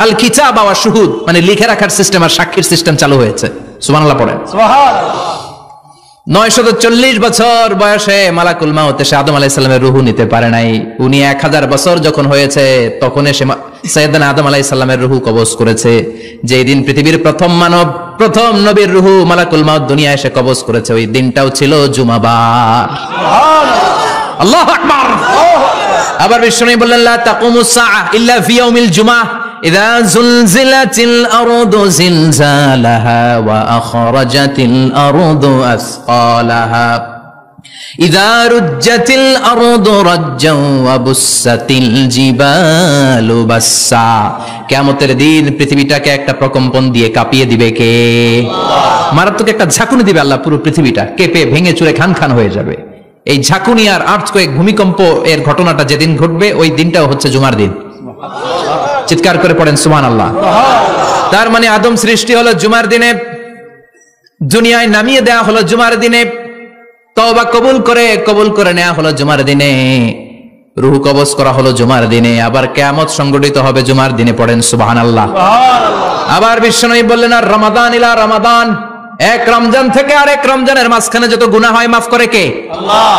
আল কিতাব ওয়া শুহুদ, মানে লিখে রাখার সিস্টেম আর সাক্ষীর সিস্টেম চালু হয়েছে। সুবহানাল্লাহ পড়েন। সুবহানাল্লাহ। 940 বছর বয়সে মালাকুল মউত এসে আদম আলাইহিস সালামের রূহ নিতে পারে নাই। উনি 1000 বছর যখন হয়েছে তখন এসে সাইয়েদনা আদম আলাইহিস সালামের রূহ কবজ করেছে। যেই দিন পৃথিবীর প্রথম মানব, প্রথম নবীর রূহ মালাকুল মউত দুনিয়ায় এসে কবজ করেছে, ওই দিনটাও ছিল জুমাবার। সুবহানাল্লাহ, আল্লাহু আকবার। আবার বিশ্বনবী বললেন লা তাকুমুস সাআ ইল্লা ফি ইয়াউমিল জুমআহ ইযা যুলজিলাতিল আরদু জিলজালাহা ওয়া আখরাজাতিল আরদু আসকালাহা ইযা রুজ্জাতিল আরদু রাজ্জাও ওয়া বুসাতিল জিবালু বাসসা। কিয়ামতের দিন পৃথিবীটাকে একটা প্রকম্পন দিয়ে কাঁপিয়ে দিবে কে? আল্লাহ। মারাত্মক একটা ঝাঁকুনি দিবে আল্লাহ, পুরো পৃথিবীটা কেঁপে ভেঙে চুরে খান খান হয়ে যাবে। এই ঝাঁকুনি আর আর্থকোয়েক, ভূমিকম্প এর ঘটনাটা যেদিন ঘটবে ওই দিনটাও হচ্ছে জুমার দিন। চিৎকার করে পড়েন সুবহানাল্লাহ। তার মানে আদম সৃষ্টি হলো জুমার দিনে, দুনিয়ায় নামিয়ে দেয়া হলো জুমার দিনে, তওবা কবুল করে নেওয়া হলো জুমার দিনে, রূহ কবজ করা হলো জুমার দিনে, আবার কিয়ামত সংগঠিত হবে জুমার দিনে। পড়েন সুবহানাল্লাহ। আবার বিশ্বনবী বললেন আর রমাদান ইলা রমাদান, এক রমজান থেকে আরেক রমজানের মাঝখানে যত গুনাহ হয় মাফ করে কে? আল্লাহ।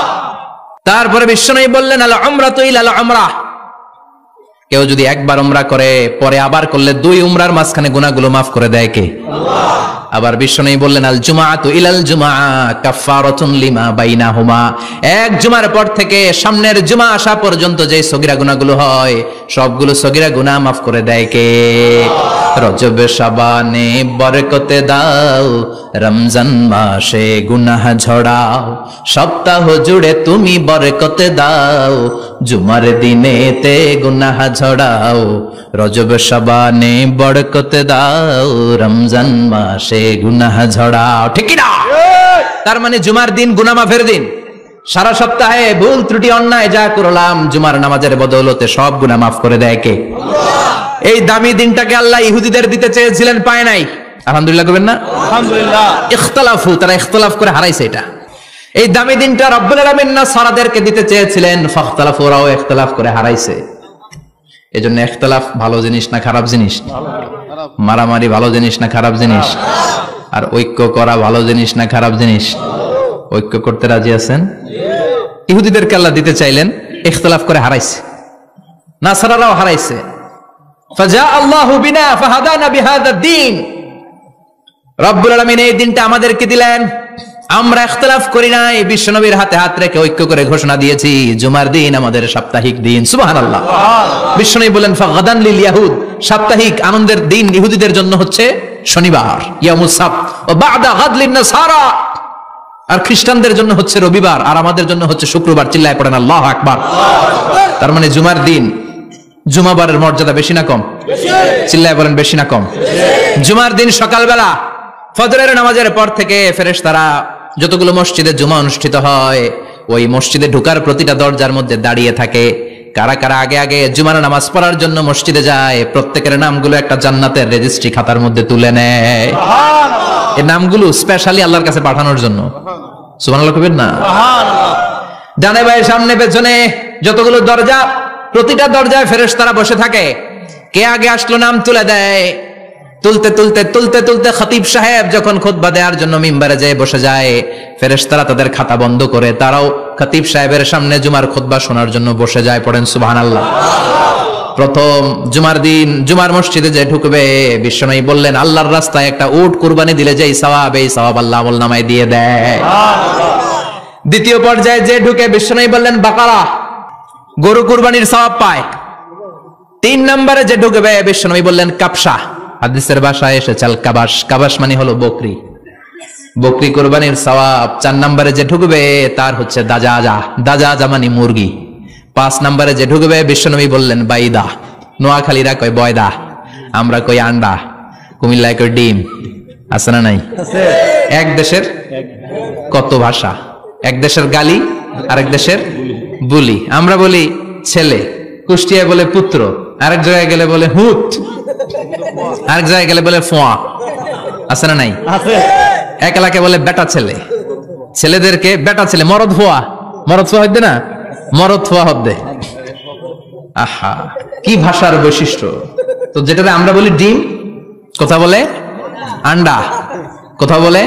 তারপরে বিশ্বনবী বললেন আল উমরাতু ইলাল উমরাহ, কেউ যদি একবার উমরা করে পরে আবার করলে 2 উমরার মাঝখানে গুনাহগুলো মাফ করে দেয় কে? আল্লাহ। আবার বিশ্বনবী বললেন আল জুমআতু ইলাল জুমআ কাফফারাতুন লিমা বাইনাহুমা, এক জুমার পর থেকে সামনের জুমা আসা পর্যন্ত যে সগীরা গুনাহগুলো হয় সবগুলো সগীরা গুনাহ মাফ করে দেয় কে? রজব শাবানে বরকতে দাও, রমজান মাসে গুনাহ ঝড়াও, সপ্তাহ জুড়ে তুমি বরকতে দাও, জুমার দিনেতে গুনাহ ঝড়াও, রজব শাবানে বরকতে দাও, রমজান মাসে গুনাহ ঝড়াও। ঠিক না? তার মানে জুমার দিন গুনাহ মাফের দিন। সারা সপ্তাহে ভুল ত্রুটি অন্যায় যা করলাম জুমার নামাজের বদৌলতে সব গুনাহ মাফ করে দেয় কে? আল্লাহ। এই দামি দিনটাকে আল্লাহ ইহুদিদের দিতে চেয়েছিলেন, পায় নাই। আলহামদুলিল্লাহ করবেন না? আলহামদুলিল্লাহ। ইখতিলাফু, তারা ইখতিলাফ করে হারাইছে এটা। এই দামি দিনটা রব্বুল আলামিন নাসারাদেরকে দিতে চেয়েছিলেন, ফাখতালাফু, ওরাও ইখতিলাফ করে হারাইছে। এজন্য ইখতিলাফ ভালো জিনিস না খারাপ জিনিস? মারামারি ভালো জিনিস না খারাপ জিনিস? আর ঐক্য করা ভালো জিনিস না খারাপ জিনিস? ঐক্য করতে রাজি আছেন? ইহুদিদেরকে আল্লাহ দিতে চাইলেন, ইখতিলাফ করে হারাইছে, নাসারারাও হারাইছে। ফাজা আল্লাহু বিনা ফাহাদানা বিহাদা দ্বীন, রব্বুল আলামিন এই দিনটা আমাদেরকে দিলেন, আমরা ইখতিলাফ করি নাই, বিশ্বনবীর হাতে হাত রেখে ঐক্য করে ঘোষণা দিয়েছি জুমার দিন আমাদের সাপ্তাহিক দিন। সুবহানাল্লাহ। বিশ্বনবী বলেন ফাগাদান লিল ইয়াহুদ, সাপ্তাহিক আনন্দের দিন ইহুদিদের জন্য হচ্ছে শনিবার, ইয়াউমুস সাbt, ওয়া বা'দা গাদ লিন নাসারা, আর খ্রিস্টানদের জন্য হচ্ছে রবিবার, আর আমাদের জন্য হচ্ছে শুক্রবার। চিল্লায় পড়েন আল্লাহু আকবার। তার মানে জুমার দিন, জুমাবারের মর্যাদা বেশি না কম? চিল্লায় বলেন বেশি না কম? জুমার দিন সকালবেলা ফজরের নামাজের পর থেকে ফেরেশতারা যতগুলো মসজিদে জুমা অনুষ্ঠিত হয় ওই মসজিদে ঢোকার প্রতিটা দরজার মধ্যে দাঁড়িয়ে থাকে। কারা কারা আগে আগে জুমার নামাজ পড়ার জন্য মসজিদে যায়, প্রত্যেকের নামগুলো একটা জান্নাতের রেজিস্ট্রি খাতার মধ্যে তুলে নেয়। এই নামগুলো স্পেশালি আল্লাহর কাছে পাঠানোর জন্য। সুবহানাল্লাহ কইবেন না? ডানে বায়ে সামনে পেছনে যতগুলো দরজা, প্রতিটা দরজায় ফেরেশতারা বসে থাকে। কে আগে আসলো নাম তুলে দেয়। তুলতে তুলতে তুলতে তুলতে খতিব সাহেব যখন খুতবা দেওয়ার জন্য মিম্বারে যেয়ে বসে যায়, ফেরেশতারা তাদের খাতা বন্ধ করে তারাও খতিব সাহেবের সামনে জুমার খুতবা শোনার জন্য বসে যায়। পড়েন সুবহানাল্লাহ। প্রথম জুমার দিন জুমার মসজিদে যে ঢুকবে, বিশ্বনবী বললেন আল্লাহর রাস্তায় একটা উট কুরবানি দিলে যেই সওয়াব, এই সওয়াব আল্লাহ আমলনামায় দিয়ে দেয়। দ্বিতীয় পর্যায়ে যে ঢুকে, বিশ্বনবী বললেন বাকারা, গরু কুরবানির সওয়াব পায়। 3 নম্বরে যে ঢুকবে, বিশ্বনবী বললেন কাবসা, হাদিসের ভাষায় এসেছে আল কাবাস, কাবাস মানে হলো বকরি, বকরি কুরবানির সওয়াব। 4 নম্বরে যে ঢুকবে তার হচ্ছে দাজাজা, দাজাজা মানে মুরগি। 5 নম্বরে যে ঢুকবে, বিশ্বনবী বললেন বাইদা, নোয়াখালীরা কয় বয়দা, আমরা কই আন্ডা, কুমিল্লায় কই ডিম। আছে না নাই? এক দেশের কত ভাষা, এক দেশের গালি আরেক দেশের বুলি। আমরা বলি ছেলে, কুষ্টিয়ায় বলে পুত্র, আরেক জায়গায় গেলে বলে হুট, আরেক জায়গায় গেলে বলে ফোয়া। আছে না নাই? এক এলাকায় বলে বেটা ছেলে, ছেলেদেরকে বেটা ছেলে, মরদ ফোয়া, মরদ ফোয়া হইতে না, মরদ ফোয়া হদ্দে। আহা, কি ভাষার বৈশিষ্ট্য। তো যেটাতে আমরা বলি ডিম, কথা বলে আন্ডা, কথা বলে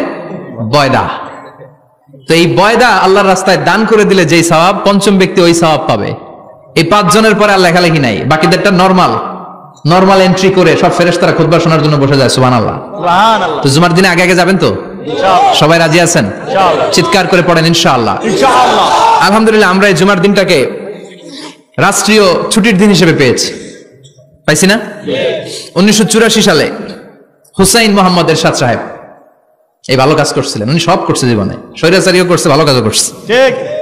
বয়দা। তো এই বয়দা আল্লাহর রাস্তায় দান করে দিলে যেই সওয়াব, পঞ্চম ব্যক্তি ওই সওয়াব পাবে। এই 5 জনের পরে আর লেখালেখি নাই, বাকিদেরটা নরমাল এন্ট্রি করে সব ফেরেশতারা খুতবা শোনার জন্য বসে যায়। সুবহানাল্লাহ। তো জুমার দিনে আগে আগে যাবেন তো? সবাই রাজি আছেন? চিৎকার করে পড়েন ইনশাআল্লাহ। আলহামদুলিল্লাহ, আমরা এই জুমার দিনটাকে রাষ্ট্রীয় ছুটির দিন হিসেবে পেয়েছি, পাইছি না? 1984 সালে হুসাইন মোহাম্মদ এরশাদ সাহেব এই ভালো কাজ করছিলেন। উনি সব করছে জীবনে, স্বৈরাচারীও করছে, ভালো কাজও করছে।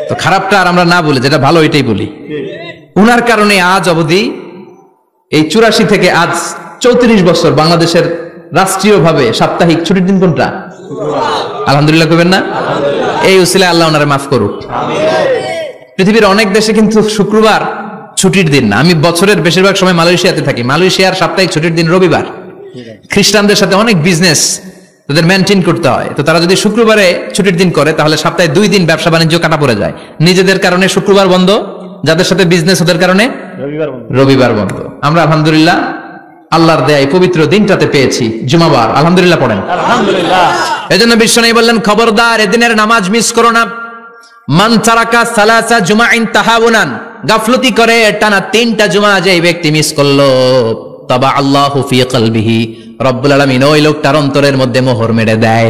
তো খারাপটা আর আমরা না বলি, যেটা ভালো এটাই বলি। উনার কারণে আজ অবধি, এই 84 থেকে আজ 34 বছর বাংলাদেশের রাষ্ট্রীয়ভাবে সাপ্তাহিক ছুটির দিন কোনটা? আলহামদুলিল্লাহ কইবেন না? এই উসিলায় আল্লাহ ওনারে মাফ করুক। পৃথিবীর অনেক দেশে কিন্তু শুক্রবার ছুটির দিন না। আমি বছরের বেশিরভাগ সময় মালয়েশিয়াতে থাকি। মালয়েশিয়ার সাপ্তাহিক ছুটির দিন রবিবার। খ্রিস্টানদের সাথে অনেক বিজনেস তাদের মেনটেন করতে হয়। তো তারা যদি শুক্রবারে ছুটির দিন করে, তাহলে সপ্তাহে 2 দিন ব্যবসা বাণিজ্য কাটা পড়ে যায়। নিজেদের কারণে শুক্রবার বন্ধ, যাদের সাথে বিজনেস ওদের কারণে রবিবার বন্ধ। আমরা আলহামদুলিল্লাহ আল্লাহর দেয় পবিত্র দিনটাতে পেয়েছি জুমাবার। আলহামদুলিল্লাহ পড়েন আলহামদুলিল্লাহ। এজন্য বিশ্বনবী বললেন, খবরদার এদিনের নামাজ মিস করো না। মান তারাকা সালাসা জুমাইন তাহাউনান, গাফলতি করে টানা 3টা জুমা যে ব্যক্তি মিস করলো, তাবা আল্লাহু ফি কলবিহি, রব্বুল আলামিন ওই লোকটার অন্তরের মধ্যে মোহর মেরে দেয়।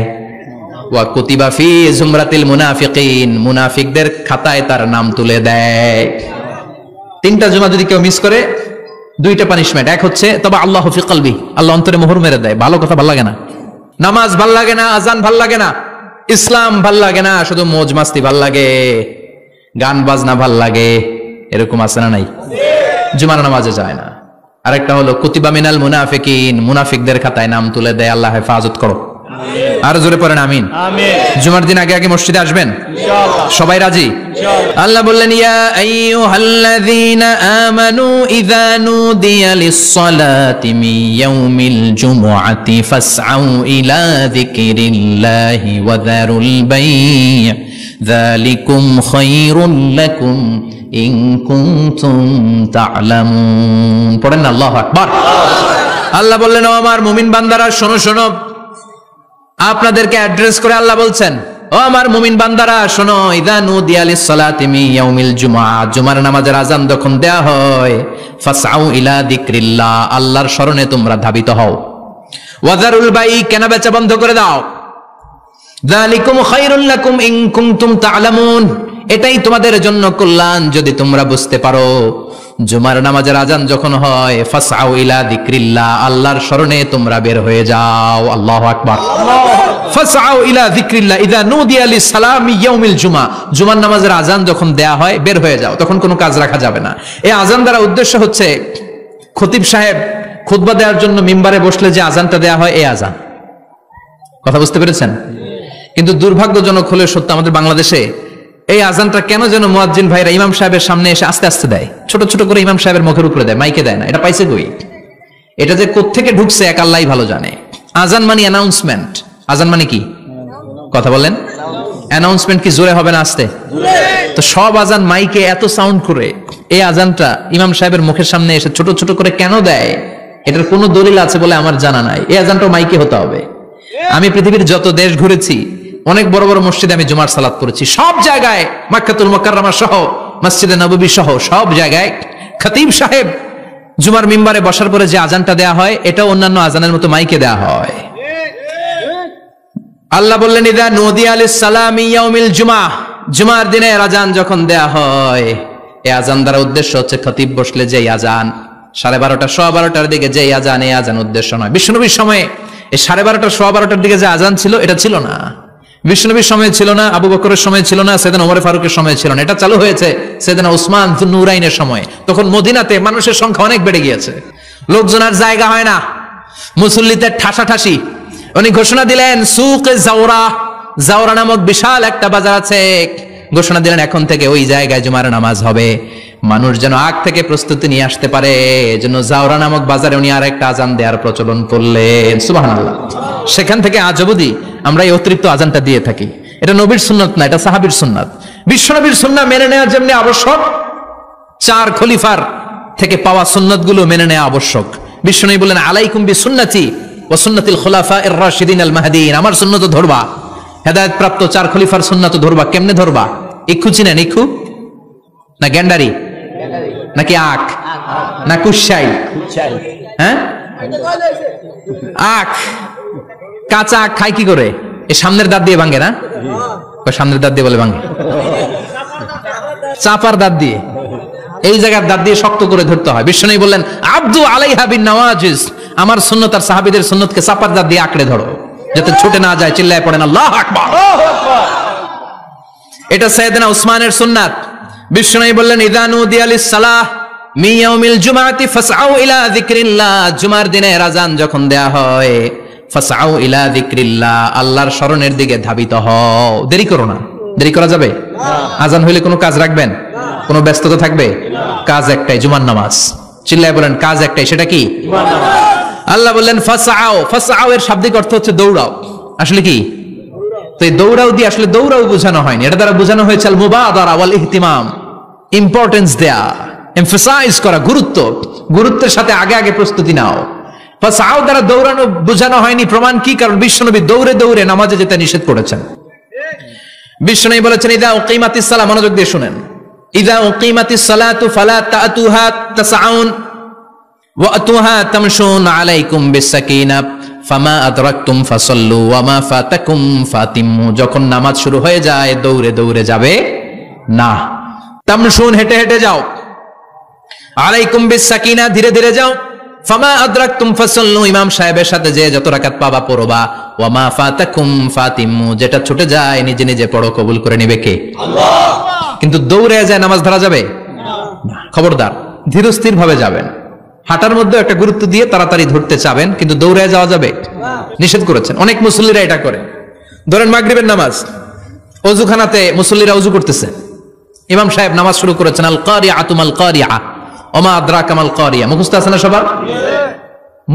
ওয়া কুতিবা ফি জুমরাতিল মুনাফিকিন, মুনাফিকদের খাতায় তার নাম তুলে দেয়। 3টা জুমা যদি কেউ মিস করে, 2টা পানিশমেন্ট। এক হচ্ছে তবা আল্লাহু ফি কলবি, আল্লাহ অন্তরে মোহর মেরে দেয়। ভালো কথা ভাল লাগে না, নামাজ ভাল লাগে না, আজান ভাল লাগে না, ইসলাম ভাল লাগে না, শুধু মৌজ মাস্তি ভাল লাগে, গান বাজনা ভাল লাগে, এরকম আছে না নাই? জুমার নামাজে যায় না। আরেকটা হলো কুতিবা মিনাল মুনাফিকিন, মুনাফিকদের খাতায় নাম তুলে দেয়। আল্লাহ হেফাজত করো। আর জোরে পড়েন আমিন। জুমার দিন আগে আগে মসজিদে আসবেন ইনশাআল্লাহ। সবাই রাজি? আল্লাহ বললেন, ইয়া আইয়ুহাল্লাযীনা আমানু ইযা নুদিয়া লিস-সালাতি মিন ইয়াউমিল জুমুআতি ফাসআউ ইলা যিকরিল্লাহি ওয়া যারুল বাই', যালিকুম খায়রুল লাকুম ইন কুনতুম তা'লামুন। পড়েন না আল্লাহু আকবার। আল্লাহ বললেন, ও আমার মুমিন বান্দারা শোনো শোনো। আপনাদেরকে অ্যাড্রেস করে আল্লাহ বলছেন, ও আমার মুমিন বান্দারা শোনো, ইযা নুদিয়া লিস-সালাতি মিন ইয়াউমিল জুমআ, জুমার নামাজের আযান যখন দেয়া হয়, ফাসআউ ইলা যিকরিল্লাহ, আল্লাহর স্মরণে তোমরা ধাবিত হও। ওয়া যারুল বাই', কেনা বেচা বন্ধ করে দাও। যালিকুম খায়রুল লাকুম ইন কুনতুম তা'লামুন, এটাই তোমাদের জন্য কল্যাণ যদি তোমরা বুঝতে পারো। জুমার নামাজের আযান যখন হয়, ফাসআউ ইলা যিকরিল্লাহ, আল্লাহর স্মরণে তোমরা বের হয়ে যাও। আল্লাহু আকবার। ফাসআউ ইলা যিকরিল্লাহ ইযা নুদিয়া লিস-সালামি ইয়াউমিল জুমআ, জুমার নামাজের আযান যখন দেয়া হয় বের হয়ে যাও, তখন কোনো কাজ রাখা যাবে না। এই আযান দ্বারা উদ্দেশ্য হচ্ছে খতিব সাহেব খুতবা দেওয়ার জন্য মিম্বারে বসলে যে আযানটা দেয়া হয়, এই আযান। কথা বুঝতে পেরেছেন? কিন্তু দুর্ভাগ্যজনক হলে সত্য, আমাদের বাংলাদেশে এই আজানটা কেন যেন মুয়াজ্জিন ভাইরা ইমাম সাহেবের সামনে এসে আস্তে আস্তে দেয়, ছোট ছোট করে ইমাম সাহেবের মুখের উপরে দেয়, মাইকে দেয় না। এটা পাইছে কই? এটা যে কোত্থেকে ঢুকছে এক আল্লাহই ভালো জানে। আজান মানে অ্যানাউন্সমেন্ট। আজান মানে কি? কথা বলেন। অ্যানাউন্সমেন্ট কি জোরে হবে না আস্তে? তো সব আজান মাইকে এত সাউন্ড করে, এই আজানটা ইমাম সাহেবের মুখের সামনে এসে ছোট ছোট করে কেন দেয়? এটার কোনো দলিল আছে বলে আমার জানা নাই। এই আজানটাও মাইকে হতে হবে। আমি পৃথিবীর যত দেশ ঘুরেছি, অনেক বড় বড় মসজিদে আমি জুমার সালাত করেছি, সব জায়গায় মক্কাতুল মুকাররমা সহ মসজিদে নববী সহ সব জায়গায় খতিব সাহেব জুমার মিম্বারে বসার পরে যে আজানটা দেয়া হয়, এটা অন্যান্য আজানের মতো মাইকে দেয়া হয়। আল্লাহ বললেন, ইযা নুদিয়া লিস-সালামি ইয়াউমিল জুমআ, জুমার দিনে আজান যখন দেয়া হয়, এই আজান দ্বারা উদ্দেশ্য হচ্ছে খতিব বসলে যে আজান 12:30 12:15 দিকে যে আজান, এই আজান উদ্দেশ্য নয়। বিশ্বনবীর সময়ে এই 12:30 12:15 দিকে যে আজান ছিল, এটা ছিল না। বিশ্বনবীর সময় ছিল না, আবু বকরের সময় ছিল না, সাইয়েদনা ওমর ফারুকের সময় ছিল না, এটা চালু হয়েছে সাইয়েদনা উসমান যুন্নুরাইনের সময়। তখন মদিনাতে মানুষের সংখ্যা অনেক বেড়ে গিয়েছে, লোকজনের জায়গা হয় না, মুসল্লিতে ঠাসাঠাসি। উনি ঘোষণা দিলেন সুকে জাওরা, জাওরা নামক বিশাল একটা বাজার আছে, ঘোষণা দিলেন এখন থেকে ওই জায়গায় জুমার নামাজ হবে। মানুষ যেন আগ থেকে প্রস্তুতি নিয়ে আসতে পারে, এজন্য জাওরা নামক বাজারে উনি আর একটা আজান দেওয়ার প্রচলন করলেন। সুবহানাল্লাহ। সেখান থেকে আজ অবধি আমরা এই অতিরিক্ত আজানটা দিয়ে থাকি। এটা নবীর সুন্নাত না, এটা সাহাবীর সুন্নাত। বিশ্বনবীর সুন্নাহ মেনে নেওয়া যেমনি আবশ্যক, 4 খলিফার থেকে পাওয়া সুন্নাত গুলো মেনে নেওয়া আবশ্যক। বিশ্বনবী বললেন আলাইকুম বিসুন্নতি ওয়া সুন্নাতিল খুলাফায়ে রাশিদিন আল মাহদিয়িন, আমার সুন্নাত ধরবা, হেদায়েত প্রাপ্ত 4 খলিফার সুন্নাত ধরবা। কেমনে ধরবা? ইক্ষু চিনেন? ইক্ষু না গ্যান্ডারি নাকি আখ না কুশাই? হ্যাঁ, আখ। কাঁচা আখ খায় কি করে? এই সামনের দাঁত দিয়ে ভাঙে না? সামনের দাঁত দিয়ে বলে ভাঙে, চাপার দাঁত দিয়ে, এই জায়গার দাঁত দিয়ে শক্ত করে ধরতে হয়। বিশ্বনবী বললেন আব্দু আলাইহা বিন নওয়াজিজ, আমার সুন্নাত আর সাহাবীদের সুন্নাতকে চাপার দাঁত দিয়ে আঁকড়ে ধরো, যাতে ছুটে না যায়। চিল্লায় পড়েন আল্লাহু আকবার। এটা সাইয়েদনা উসমানের সুন্নাত। বিশ্বনবী বললেন ইযা নুদিয়া লিস-সালাহ মিন ইয়াউমিল জুমআতি ফাসআউ ইলা যিকরিল্লাহ, জুমার দিনে আযান যখন দেয়া হয় ফাসআউ ইলা যিকরিল্লাহ, আল্লাহর স্মরণের দিকে ধাবিত হও। দেরি করো না। দেরি করা যাবে? আযান হইলে কোনো কাজ রাখবেন? কোনো ব্যস্ততা থাকবে? কাজ একটাই, জুমার নামাজ। চিল্লায় বলেন কাজ একটাই, সেটা কি? জুমার নামাজ। আল্লাহ বললেন ফাসআউ, ফাসআউ এর শাব্দিক অর্থ হচ্ছে দৌড়াও। আসলে কি? তো এই দৌড়াও দিয়ে আসলে দৌড়াও বোঝানো হয়নি, এটা দ্বারা বোঝানো হয়েছে আল মুবাদারা ওয়াল ইহতিমাম, ইম্পর্টেন্স দেয়া, এমফাসাইজ করা, গুরুত্ব, গুরুত্বের সাথে আগে আগে প্রস্তুতি নাও। ফাসআউ দ্বারা দৌড়ানো বোঝানো হয়নি। প্রমাণ কি? কারণ বিশ্বনবী দৌড়ে দৌড়ে নামাজে যেতে নিষেধ করেছেন। বিশ্বনবী বলেছেন ইযা উকিমাতিস সালাহ, মনোযোগ দিয়ে শুনেন, ইযা উকিমাতিস সালাতু ফালা তাতুহা তাসআউন ওয়া আতুহা তামশুন আলাইকুম বিসাকিনাহ ফামা আদরাকতুম ফাসাল্লু ওয়া মা ফাতাকুম ফাতিমু, যখন নামাজ শুরু হয়ে যায় দৌড়ে দৌড়ে যাবে না, তামশুন হেঁটে হেঁটে যাও, আলাইকুম বিসাকিনাহ ধীরে ধীরে যাও, ফামা আদরাকতুম ফাসাল্লু ইমাম সাহেবের সাথে যে যত রাকাত পাবা পড়বা, ওয়া মা ফাতাকুম ফাতিমু, যেটা ছুটে যায় নিজে নিজে পড়ো, কবুল করে নেবে কে? আল্লাহ। কিন্তু দৌড়ে যায় নামাজ ধরা যাবে না। খবরদার, ধীরস্থির ভাবে যাবেন। হাঁটার মধ্যে একটা গুরুত্ব দিয়ে তাড়াতাড়ি ধরতে চাবেন, কিন্তু দৌড়ে যাওয়া যাবে নিষেধ করেছেন। অনেক মুসল্লিরা এটা করে। ধরেন মাগরিবের নামাজ, ওযুখানাতে মুসল্লিরা ওযু করতেছে, ইমাম সাহেব নামাজ শুরু করেছেন আল কারিআতু মাল কারিআ ওমা আদরাকা মাল কারিআ, মুখস্থ আছে না সবার?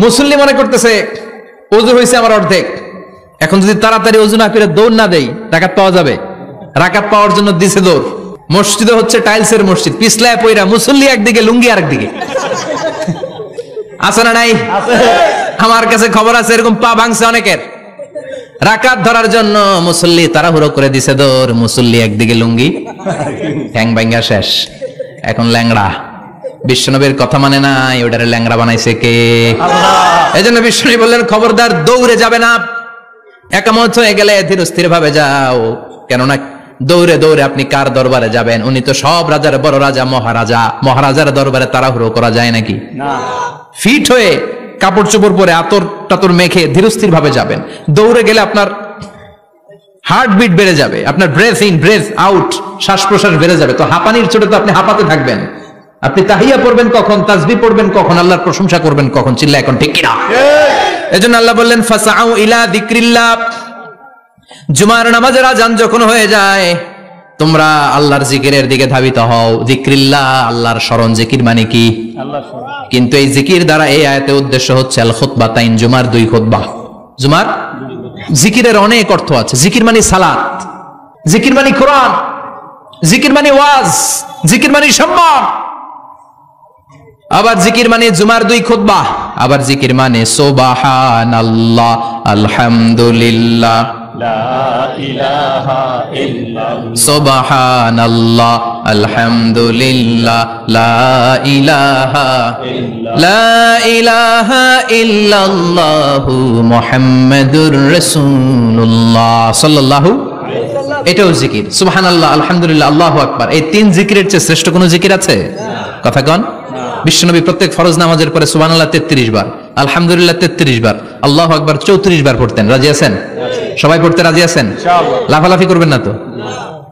মুসল্লি মনে করতেছে ওযু হয়েছে আমার অর্ধেক, এখন যদি তাড়াতাড়ি ওযু না করে দৌড় না দেই রাকাত পাওয়া যাবে? রাকাত পাওয়ার জন্য দিছে দৌড়। মসজিদে হচ্ছে টাইলসের মসজিদ, পিছলায় পয়রা মুসল্লি একদিকে, লুঙ্গি আরেকদিকে। আছে না নাই? আমার কাছে খবর আছে এরকম পা ভাঙছে অনেকের। রাকাত ধরার জন্য মুসল্লি তাড়াহুড়ো করে দিছে দৌড়, মুসল্লি একদিকে লুঙ্গি, ঠ্যাং ভাঙা শেষ, এখন ল্যাংড়া। বিশ্বনবীর কথা মানে নাই, ওটারে ল্যাংড়া বানাইছে কে? আল্লাহ। এজন্য বিশ্বনবী বললেন খবরদার দৌড়ে যাবে না, একামত হয়ে গেলে ধীরস্থির ভাবে যাও। কেননা দৌড়ে দৌড়ে আপনি কার দরবারে যাবেন? উনি তো সব রাজার বড় রাজা, মহারাজা। মহারাজার দরবারে তাড়াহুড়ো করা যায় নাকি? না। ফিট হয়ে কাপড় চোপড় পরে আতর টাতর মেখে ধীরস্থির ভাবে যাবেন। দৌড়ে গেলে আপনার হার্টবিট বেড়ে যাবে, আপনার ব্রেথ ইন ব্রেথ আউট, শ্বাস প্রশ্বাস বেড়ে যাবে। তো হাঁপানির চোটে তো আপনি হাঁপাতে থাকবেন। আপনি তাহিয়া পড়বেন কখন, তাসবিহ পড়বেন কখন, আল্লাহর প্রশংসা করবেন কখন? চিল্লা এখন ঠিক কিনা? এজন্য আল্লাহ বললেন ফাসআউ ইলা যিকরিল্লাহ, জুমার নামাজের আযান যখন হয়ে যায় তোমরা আল্লাহর জিকিরের দিকে ধাবিত হও। যিকরিল্লাহ, আল্লাহর স্মরণ। জিকির মানে কি? আল্লাহর স্মরণ। কিন্তু এই জিকির দ্বারা এই আয়াতের উদ্দেশ্য হচ্ছে আল খুতবাতাইন, জুমার 2 খুতবা। জুমার জিকিরের অনেক অর্থ আছে। জিকির মানে সালাত, জিকির মানে কোরআন, জিকির মানে ওয়াজ, জিকির মানে সম্মান। আবার জিকির মানে জুমার 2 খুতবা। আবার জিকির মানে সুবহানাল্লাহ, আলহামদুলিল্লাহ, লা ইলাহা ইল্লাল্লাহ, সুবহানাল্লাহ, আলহামদুলিল্লাহ, লা ইলাহা ইল্লাল্লাহ, লা ইলাহা ইল্লাল্লাহু মুহাম্মাদুর রাসূলুল্লাহ সাল্লাল্লাহু আলাইহি ওয়াসাল্লাম। এটাও জিকির। সুবহানাল্লাহ, আলহামদুলিল্লাহ, আল্লাহু আকবার। এই 3 জিকিরের চেয়ে শ্রেষ্ঠ কোন জিকির আছে? কথা কন। বিশ্বনবী প্রত্যেক ফরজ নামাজের পরে সুবহানাল্লাহ 33 বার, আলহামদুলিল্লাহ 33 বার, আল্লাহু আকবার 34 বার পড়তেন। রাজি আছেন? সবাই পড়তে রাজি আছেন? লাফালাফি করবেন না তো?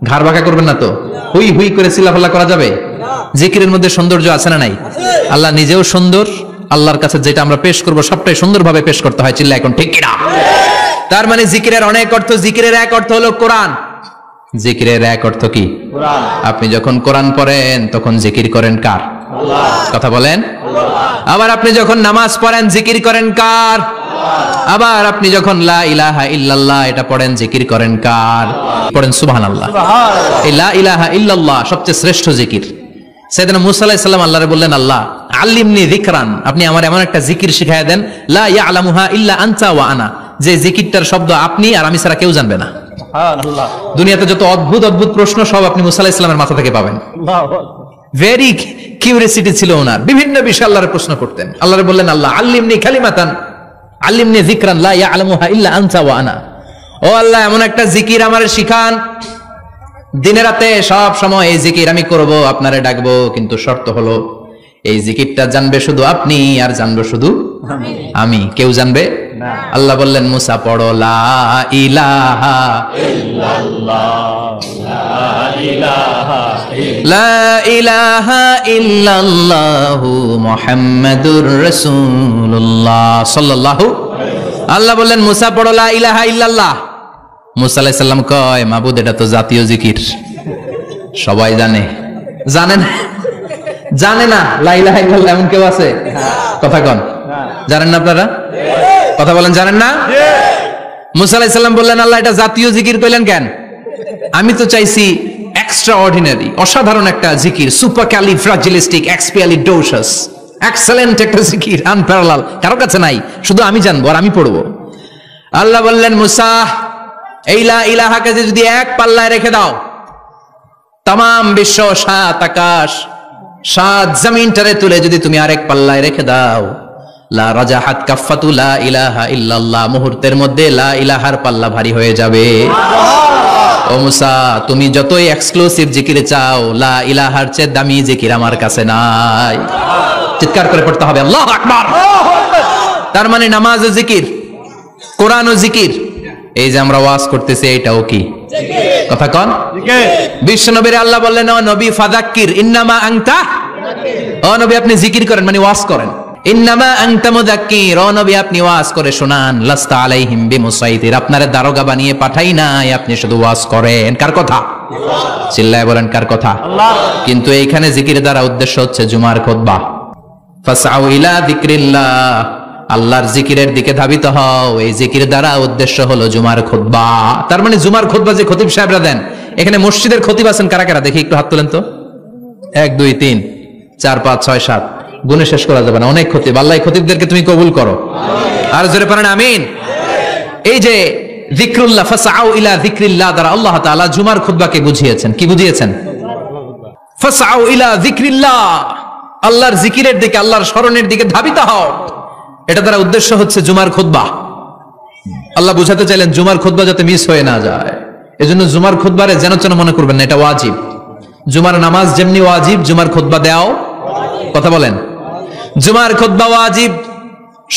ঘাড় বাঁকা করবেন না তো? হুই হুই করে চিল্লাফাল্লা করা যাবে? জিকিরের মধ্যে সৌন্দর্য আছে না নাই? আল্লাহ নিজেও সুন্দর, আল্লাহর কাছে যেটা আমরা পেশ করব সবটাই সুন্দরভাবে পেশ করতে হয়। চিল্লা এখন ঠিক কিনা? তার মানে জিকিরের অনেক অর্থ। জিকিরের এক অর্থ হলো কোরআন। জিকিরের এক অর্থ কি? কোরআন। আপনি যখন কোরআন পড়েন তখন জিকির করেন কার? আল্লাহ। কথা বলেন। আবার আপনি যখন নামাজ পড়েন জিকির করেন কার? আবার আপনি যখন লা ইলাহা ইল্লাল্লাহ এটা পড়েন জিকির করেন কার? পড়েন সুবহানাল্লাহ। এই লা ইলাহা ইল্লাল্লাহ সবচেয়ে শ্রেষ্ঠ জিকির। সাইয়েদনা মুসা আলাইহিস সালাম আল্লাহরে বললেন, আল্লাহ আল্লিমনি যিকরান, আপনি আমার এমন একটা জিকির শিখায়া দেন লা ইয়ালামুহা ইল্লা আনতা ওয়া আনা, যে জিকিরটার শব্দ আপনি আর আমি ছাড়া কেউ জানবে না। সুবহানাল্লাহ। দুনিয়াতে যত অদ্ভুত অদ্ভুত প্রশ্ন সব আপনি মুসা আলাইহিস সালামের মাথা থেকে পাবেন। ভেরি কিউরিওসিটি ছিল ওনার, বিভিন্ন বিষয়ে আল্লাহরে প্রশ্ন করতেন। আল্লাহরে বললেন, আল্লাহ আল্লিমনি কালিমাতান আল্লিমনি যিকরান লা ইয়ালামুহা ইল্লা আনতা ওয়া আনা, ও আল্লাহ এমন একটা জিকির আমারে শিখান, দিনে রাতে সব সময় এই জিকির আমি করব, আপনারে ডাকবো, কিন্তু শর্ত হলো এই জিকিরটা জানবে শুধু আপনি আর জানবো শুধু আমি, কেউ জানবে না। আল্লাহ বললেন, মুসা পড়ো লা ইলাহা ইল্লাল্লাহ লা ইলাহা ইল্লাল্লাহু মুহাম্মাদুর রাসূলুল্লাহ সাল্লাল্লাহু। আল্লাহ বললেন, মুসা পড়ো লা ইলাহা ইল্লাল্লাহ। মুসা আলাইহিস সালাম কয়, মাবুদ এটা তো জাতীয় জিকির, সবাই জানে। জানেন? জানে না লা ইলাহা ইল্লাল্লাহ এমন কেউ আছে? কথা কন, জানেন না আপনারা? কথা বলেন, জানেন না? মুসা আলাইহিস সালাম বললেন, আল্লাহ এটা জাতীয় জিকির কইলেন কেন? আমি তো চাইছি এক্সট্রা অর্ডিনারি, অসাধারণ একটা জিকির, সুপারক্যালিফ্রাজিলিস্টিক এক্সপিয়ালিডোসাস, এক্সেলেন্ট একটা জিকির, আনপ্যারালাল, কারো কাছে নাই, শুধু আমি জানবো আর আমি পড়বো। আল্লাহ বললেন, মুসা এই লা ইলাহাকে যদি এক পাল্লায় রেখে দাও, তামাম বিশ্ব, 7 আকাশ 7 জমিনটারে তুলে যদি তুমি আরেক পাল্লায় রেখে দাও, লা রাজাহাত কাফাতু লা ইলাহা ইল্লাল্লাহ, মুহূর্তের মধ্যে লা ইলাহার পাল্লা ভারী হয়ে যাবে। ও মুসা, তুমি যতই এক্সক্লুসিভ জিকির চাও, লা ইলাহার চেয়ে দামি জিকির আমার কাছে নাই। চিৎকার করে পড়তে হবে আল্লাহু আকবার। তার মানে নামাজ ও জিকির, কোরআন ও জিকির, এই যে আমরা ওয়াজ করতেছি এটাও কি জিকির? কথা কন। বিশ্ব নবীর আল্লাহ বললেন, ও নবী ফাযাক্কির ইন্নামা আনতা, ও নবী আপনি জিকির করেন মানে ওয়াজ করেন। ইন্নামা আনতা মুযাক্কির, ও নবী আপনি ওয়াজ করে শোনান। লাস্তা আলাইহিম বিমুসাইতির, আপনারে দারোগা বানিয়ে পাঠাই নাই, আপনি শুধু ওয়াজ করেন। কার কথা? চিল্লায় বলেন কার কথা? আল্লাহ। কিন্তু এইখানে জিকির দ্বারা উদ্দেশ্য হচ্ছে জুমার খুতবা। ফাসআউ ইলা যিকরিল্লাহ, আল্লাহর জিকিরের দিকে ধাবিত হও, এই জিকির দ্বারা উদ্দেশ্য হলো জুমার খুতবা। তার মানে জুমার খুতবা যে খতিব সাহেবরা দেন, এখানে মসজিদের খতিব আছেন কারা কারা? দেখি একটু হাত তোলেন তো। 1 2 3 4 5 6 7, গুণে শেষ করা যাবে না, অনেক খতিব। আল্লাহ এই খতিবদেরকে তুমি কবুল করো। আর জোরে পড়েন আমিন। এই যে যিকরুল্লাহ, ফাসআউ ইলা যিকরিল্লাহ দ্বারা আল্লাহ তাআলা জুমার খুতবাকে বুঝিয়েছেন। কি বুঝিয়েছেন? ফাসআউ ইলা যিকরিল্লাহ, আল্লাহর জিকিরের দিকে, আল্লাহর স্মরণের দিকে ধাবিত হও। এটা দ্বারা উদ্দেশ্য হচ্ছে জুমার খুতবা। আল্লাহ বুঝাতে চাইলেন জুমার খুতবা যাতে মিস হয়ে না যায়, এজন্য জুমার খুতবারে যেন তেন মনে করবেন না, এটা ওয়াজিব। জুমার নামাজ যেমনি ওয়াজিব, জুমার খুতবা দেওয়াও, কথা বলেন, জুমার খুতবা ওয়াজিব,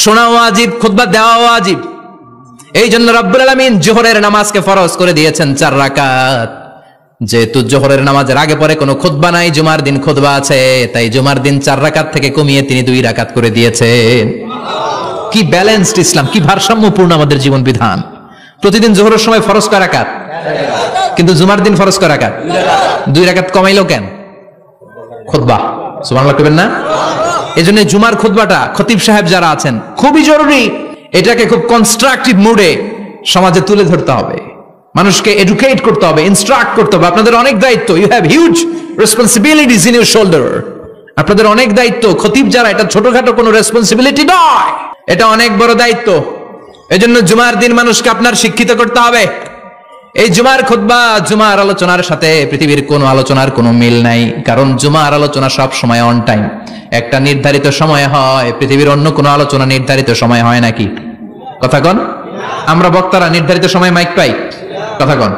শোনা ওয়াজিব, খুতবা দেওয়া ওয়াজিব। এই জন্য রব্বুল আলামিন জোহরের নামাজকে ফরজ করে দিয়েছেন 4 রাকাত। যেহেতু জোহরের নামাজের আগে পরে কোনো খুতবা নাই, জুমার দিন খুতবা আছে, তাই জুমার দিন 4 রাকাত থেকে কমিয়ে তিনি 2 রাকাত করে দিয়েছেন। কি ব্যালেন্সড ইসলাম, কি ভারসাম্যপূর্ণ আমাদের জীবন বিধান। প্রতিদিন জোহরের সময় ফরজ কয় রাকাত, কিন্তু জুমার দিন ফরজ কয় রাকাত? 2 রাকাত কমাইলো কেন? খুতবা। সুবহানাল্লাহ কইবেন না? এজন্য জুমার খুতবাটা খতিব সাহেব যারা আছেন খুবই জরুরি। এটাকে খুব কনস্ট্রাকটিভ মুডে সমাজে তুলে ধরতে হবে, মানুষকে এডুকেট করতে হবে, ইনস্ট্রাক্ট করতে হবে। আপনাদের অনেক দায়িত্ব, you have huge responsibilities in your shoulder. আপনাদের অনেক দায়িত্ব। খতিব যারা, এটা ছোটখাটো কোনো রেসপন্সিবিলিটি নয়, এটা অনেক বড় দায়িত্ব। এজন্য জুমার দিন মানুষকে আপনার শিক্ষিত করতে হবে। এই জুমার খুতবা, জুমার আলোচনার সাথে পৃথিবীর কোনো আলোচনার কোনো মিল নাই, কারণ জুমার আলোচনা সব সময় অন টাইম, একটা নির্ধারিত সময় হয়। পৃথিবীর অন্য কোনো আলোচনা নির্ধারিত সময় হয় নাকি? কথা কন। আমরা বক্তারা নির্ধারিত সময় মাইক পাই? কথা কন।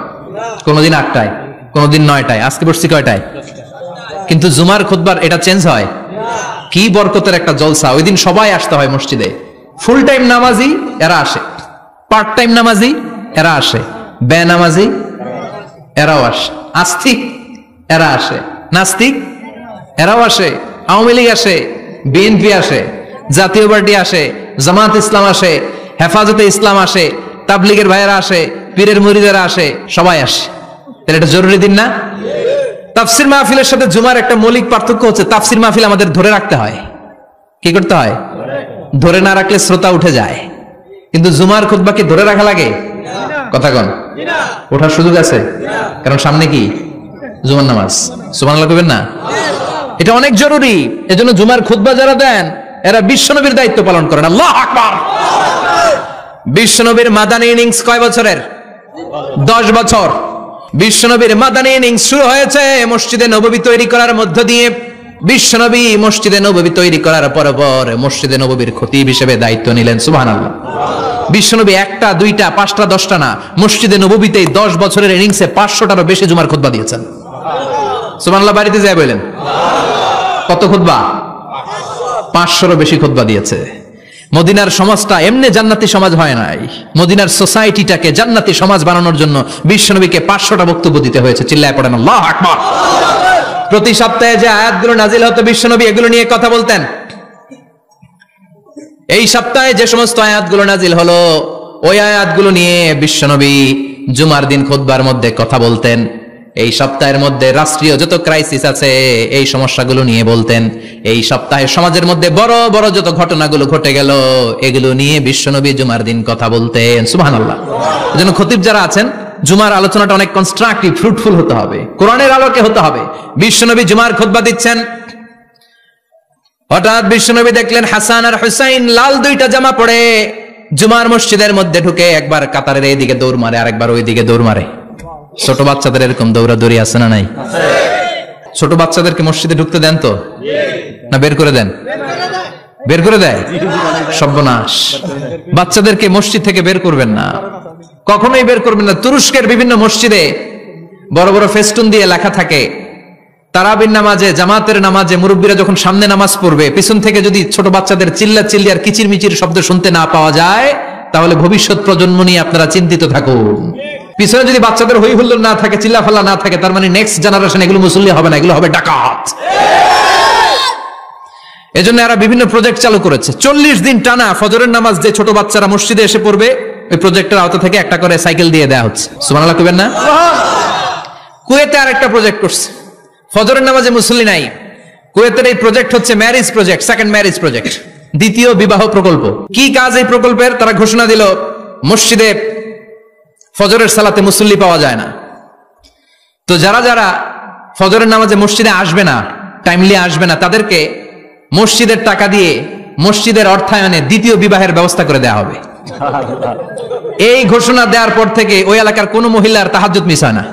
কোনদিন 8টায়, কোনদিন 9টায়, আজকে বসছি কয়টায়? কিন্তু জুমার খুতবার এটা চেঞ্জ হয়। কি বরকতের একটা জলসা, ওই দিন সবাই আসতে হয় মসজিদে। ফুল টাইম নামাজি এরা আসে, পার্ট টাইম নামাজি এরা আসে, বেনামাজি এরাও আসে, আস্তিক এরা আসে, নাস্তিক এরাও আসে, আওয়ামী লীগ আসে, বিএনপি আসে, জাতীয় পার্টি আসে, জামাত ইসলাম আসে, হেফাজতে ইসলাম আসে, তাবলিগের ভাইয়েরা আসে, পীরের মুরিদেরা আসে, সবাই আসে। তাহলে এটা জরুরি দিন না? তাফসির মাহফিলের সাথে জুমার একটা মৌলিক পার্থক্য হচ্ছে, তাফসির মাহফিল আমাদের ধরে রাখতে হয়। কি করতে হয়? ধরে না রাখলে শ্রোতা উঠে যায়। কিন্তু জুমার খুতবা কি ধরে রাখা লাগে? কথা কন, ওঠার সুযোগ আছে? কারণ সামনে কি জুমার নামাজ। সুবহানাল্লাহ কইবেন না? এটা অনেক জরুরি। এজন্য জুমার খুতবা যারা দেন এরা বিশ্বনবীর দায়িত্ব পালন করেন। আল্লাহু আকবার। বিশ্বনবীর মাদানী ইনিংস কয় বছরের? 10 বছর। বিশ্বনবীর মাদানী ইনিংস শুরু হয়েছে মসজিদে নববী তৈরি করার মধ্য দিয়ে। বিশ্বনবী মসজিদে নববী তৈরি করার পর মসজিদে নববীর খতিব হিসেবে দায়িত্ব নিলেন। সুবহানাল্লাহ। বিশ্বনবী একটা, দুইটা, পাঁচটা, 10টা না, মসজিদে নববীতে 10 বছরের ইনিংসে 500টারও বেশি জুমার খুতবা দিয়েছেন। সুবহানাল্লাহ। বাড়িতে যায় বলেন কত খুতবা? 500রও বেশি খুতবা দিয়েছে। মদিনার সমাজটা এমনি জান্নাতি সমাজ হয় নাই। মদিনার সোসাইটিটাকে জান্নাতি সমাজ বানানোর জন্য বিশ্বনবীকে 500টা বক্তব্য দিতে হয়েছে। চিল্লায় পড়েন আল্লাহু আকবার। প্রতি সপ্তাহে যে আয়াতগুলো নাজিল হতো বিশ্বনবী এগুলো নিয়ে কথা বলতেন। এই সপ্তাহে যে সমস্ত আয়াতগুলো নাজিল হলো ওই আয়াতগুলো নিয়ে বিশ্বনবী জুমার দিন খুতবার মধ্যে কথা বলতেন। এই সপ্তাহের মধ্যে রাষ্ট্রীয় যত ক্রাইসিস আছে এই সমস্যাগুলো নিয়ে বলতেন। এই সপ্তাহে সমাজের মধ্যে বড় বড় যত ঘটনাগুলো ঘটে গেল এগুলো নিয়ে বিশ্বনবী জুমার দিন কথা বলতেন। সুবহানাল্লাহ। এজন্য খতিব যারা আছেন জুমার আলোচনাটা অনেক কনস্ট্রাকটিভ, ফ্রুটফুল হতে হবে, কোরআনের আলোকে হতে হবে। বিশ্বনবী জুমার খুতবা দিচ্ছেন, হঠাৎ বিশ্বনবী দেখলেন হাসান আর হুসাইন লাল 2টা জামা পরে জুমার মসজিদের মধ্যে ঢুকে একবার কাতারের এইদিকে দৌড় মারে, আরেকবার ওইদিকে দৌড় মারে। ছোট বাচ্চাদের এরকম দৌড়াদৌড়ি আছে না নাই? ছোট বাচ্চাদেরকে মসজিদে ঢুকতে দেন তো না বের করে দেন? বের করে দেয়। সর্বনাশ। বাচ্চাদেরকে মসজিদ থেকে বের করবেন না, কখনোই বের করবেন না। তুরস্কের বিভিন্ন মসজিদে বড় বড় ফেস্টুন দিয়ে লেখা থাকে তারাবির নামাজে, জামাতের নামাজে মুরব্বীরা যখন সামনে নামাজ পড়বে পিছন থেকে যদি ছোট বাচ্চাদের চিল্লা চিল্লি আর কিচির মিচির শব্দ শুনতে না পাওয়া যায় তাহলে ভবিষ্যৎ প্রজন্ম নিয়ে আপনারা চিন্তিত থাকুন। পিছনে যদি বাচ্চাদের হই হুল্লোড় না থাকে, চিল্লাফাল্লা না থাকে, তার মানে নেক্সট জেনারেশন এগুলো মুসল্লি হবে না, এগুলো হবে ডাকাত। এজন্য এরা বিভিন্ন প্রজেক্ট চালু করেছে। 40 দিন টানা ফজরের নামাজ যে ছোট বাচ্চারা মসজিদে এসে পড়বে ওই প্রজেক্টের আওতা থেকে একটা করে সাইকেল দিয়ে দেওয়া হচ্ছে। সুবহানাল্লাহ কইবেন না? কুয়েতে আরেকটা প্রজেক্ট করছে, ফজরের নামাজে মুসল্লি নাই। কুয়েতের এই প্রজেক্ট হচ্ছে marriage project, second marriage project, দ্বিতীয় বিবাহ প্রকল্প। কি কাজ এই প্রকল্পের? তারা ঘোষণা দিল মসজিদে ফজরের সালাতে মুসল্লি পাওয়া যায় না, তো যারা যারা ফজরের নামাজে মসজিদে আসবে না, টাইমলি আসবে না, তাদেরকে মসজিদের টাকা দিয়ে মসজিদের অর্থায়নে দ্বিতীয় বিবাহের ব্যবস্থা করে দেওয়া হবে। এই ঘোষণা দেওয়ার পর থেকে ওই এলাকার কোন মহিলার তাহাজ্জুদ মিস হয় না।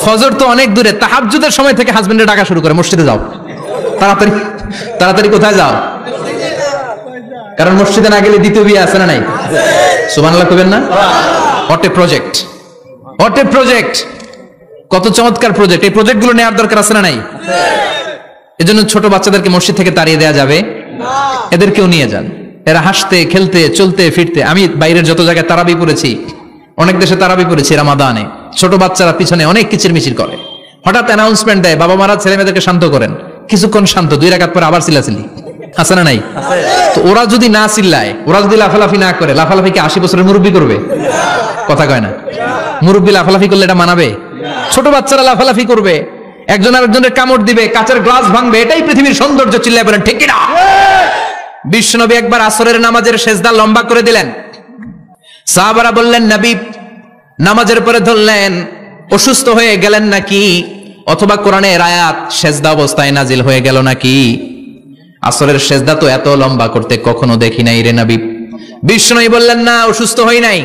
ফজর তো অনেক দূরে, তাহাজ্জুদের সময় থেকে হাজবেন্ডের ডাকা শুরু করে মসজিদে যাও, তাড়াতাড়ি তাড়াতাড়ি কোথায় যাও? কারণ মসজিদে না গেলে দ্বিতীয় বিয়ে আছে না নাই? সুবহানাল্লাহ কইবেন না? What a project, what a project, কত চমৎকার প্রজেক্ট। এই প্রজেক্টগুলো নেওয়ার দরকার আছে না নাই? এজন্য ছোট বাচ্চাদেরকে মসজিদ থেকে তাড়িয়ে দেওয়া যাবে না, এদেরকেও নিয়ে যান। এরা হাসতে খেলতে চলতে ফিরতে, আমি বাইরের যত জায়গায় তারাবি পড়েছি, অনেক দেশে তারাবি পড়েছি রামাদানে, ছোট বাচ্চারা পিছনে অনেক কিচির মিচির করে, হঠাৎ অ্যানাউন্সমেন্ট দেয় বাবা মারা ছেলে মেয়েদেরকে শান্ত করেন, কিছুক্ষণ শান্ত, 2 রাকাত পরে আবার চিল্লাচিল্লি, আছে না নাই? তো ওরা যদি না চিল্লায়, ওরা যদি লাফালাফি না করে, লাফালাফি কি 80 বছরের মুরব্বী করবে? কথা কয় না। মুরব্বী লাফালাফি করলে এটা মানাবে? ছোট বাচ্চারা লাফালাফি করবে, একজন আরেকজনের কামড় দিবে, কাঁচের গ্লাস ভাঙবে, এটাই পৃথিবীর সৌন্দর্য। চিল্লায় বলেন ঠিক কিনা? বিশ্বনবী একবার আসরের নামাজের সেজদা লম্বা করে দিলেন, সাহাবারা বললেন নবী নামাজের পরে ধরলেন অসুস্থ হয়ে গেলেন নাকি, অথবা কোরআনের আয়াত সেজদা অবস্থায় নাজিল হয়ে গেল নাকি? আসরের সেজদা তো এত লম্বা করতে কখনো দেখি নাই রে নবী। বিশ্বনবী বললেন না, অসুস্থ হই নাই,